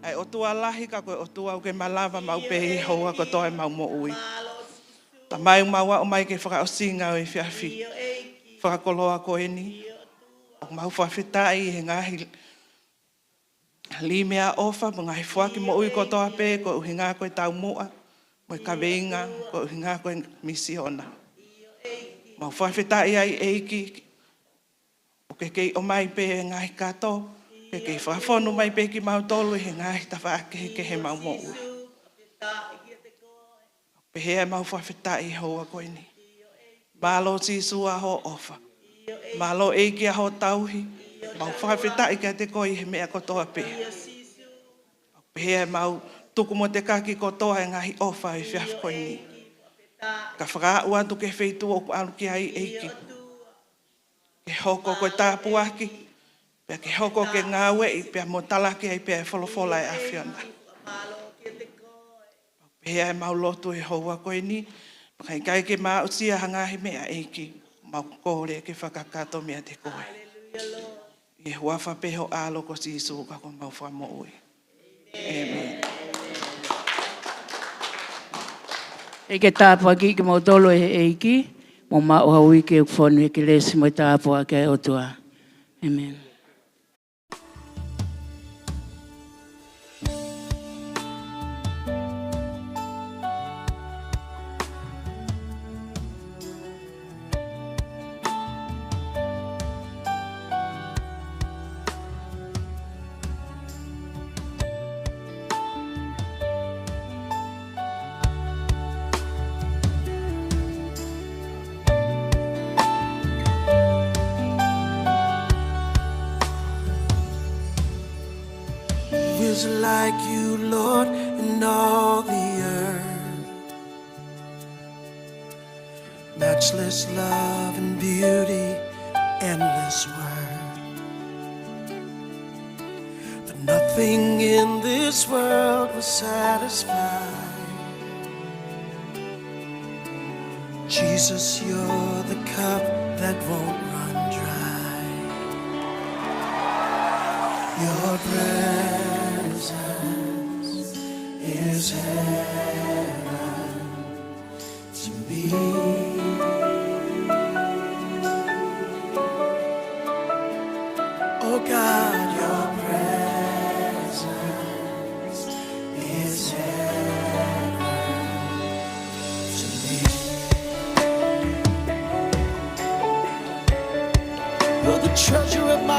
Ai o tua lahi ka koe o tua uke malawa mau pehi hoa ko toi mau mo ui. Ta mai maua o mai ke whakaosinga o i whiawhi. Whakakoloa ko eni. O mau whawhitai he ngahi limea ofa, mo ngahi whaki mo ui ko toa pe, ko uhi ngā koe tau mua, mo i kaweinga, ko uhi ngā koe misiona. Mau whawhitai ai eiki, o ke kei o mai pe e ngahi kato, ke kei whawhonu mai pe ki mau tolu he ngahi ta whaake ke he mau mo ui. Pehea mau whawhitai hoa koe ni. Malo Jisu aho ofa. Malo eiki aho tauhi. Mau whawhitai kia te koe he mea kotoa pe. Pehea mau tuku mo te kaki kotoa e ngahi ofa e whiawhi koe ni. Ka whakaau atu ke wheitu o alu ki ai eiki. Ke hoko koe tāpu aki. Pea ke hoko ke ngāwe i pea mo talaki ai pea e wholofola e awhiona. Pehea e mau lotu e hoa koe ni. Kai kai ke mā usia hangahi mea eiki. Mau kore ke whakakato mea te koe. I huafa peho alo ko Jisu ka ko mau whamo ui. Amen. E ke tāpua ki ke mautolo e eiki, mo mao haui ke whonu e ke lesi mo tāpua ke o tua. Amen. Is like you, Lord, in all the earth. Matchless love and beauty, endless worth. But nothing in this world will satisfy. Jesus, you're the cup that won't run dry. Your presence is heaven to me. Oh God, your presence is heaven to me. You're the treasure of my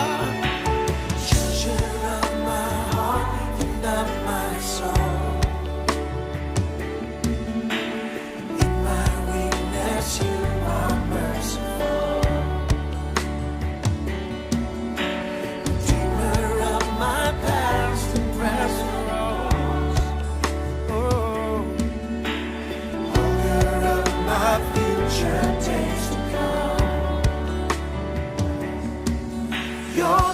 heart and of my soul. In my weakness, you are merciful. Redeemer of my past and present wrongs. Oh, author of my future days to come. Your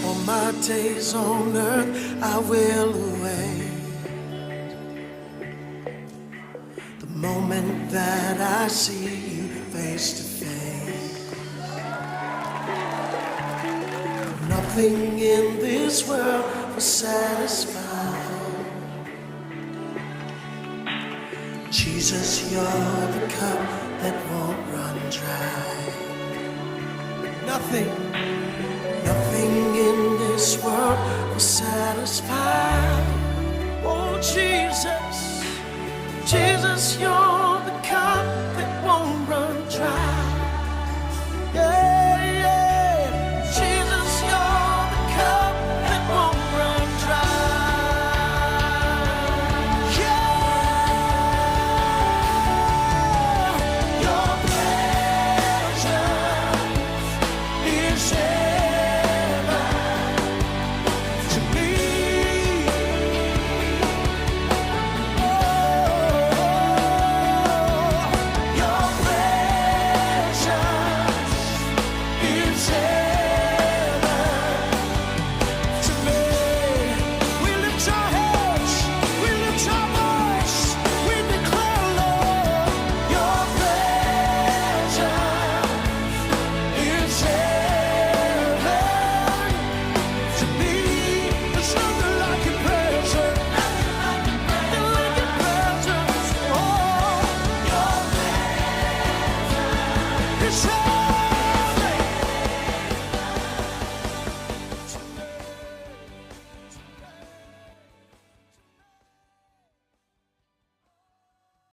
All my days on earth I will await the moment that I see you face to face. Nothing in this world will satisfy. Jesus, you're the cup that won't run dry. Nothing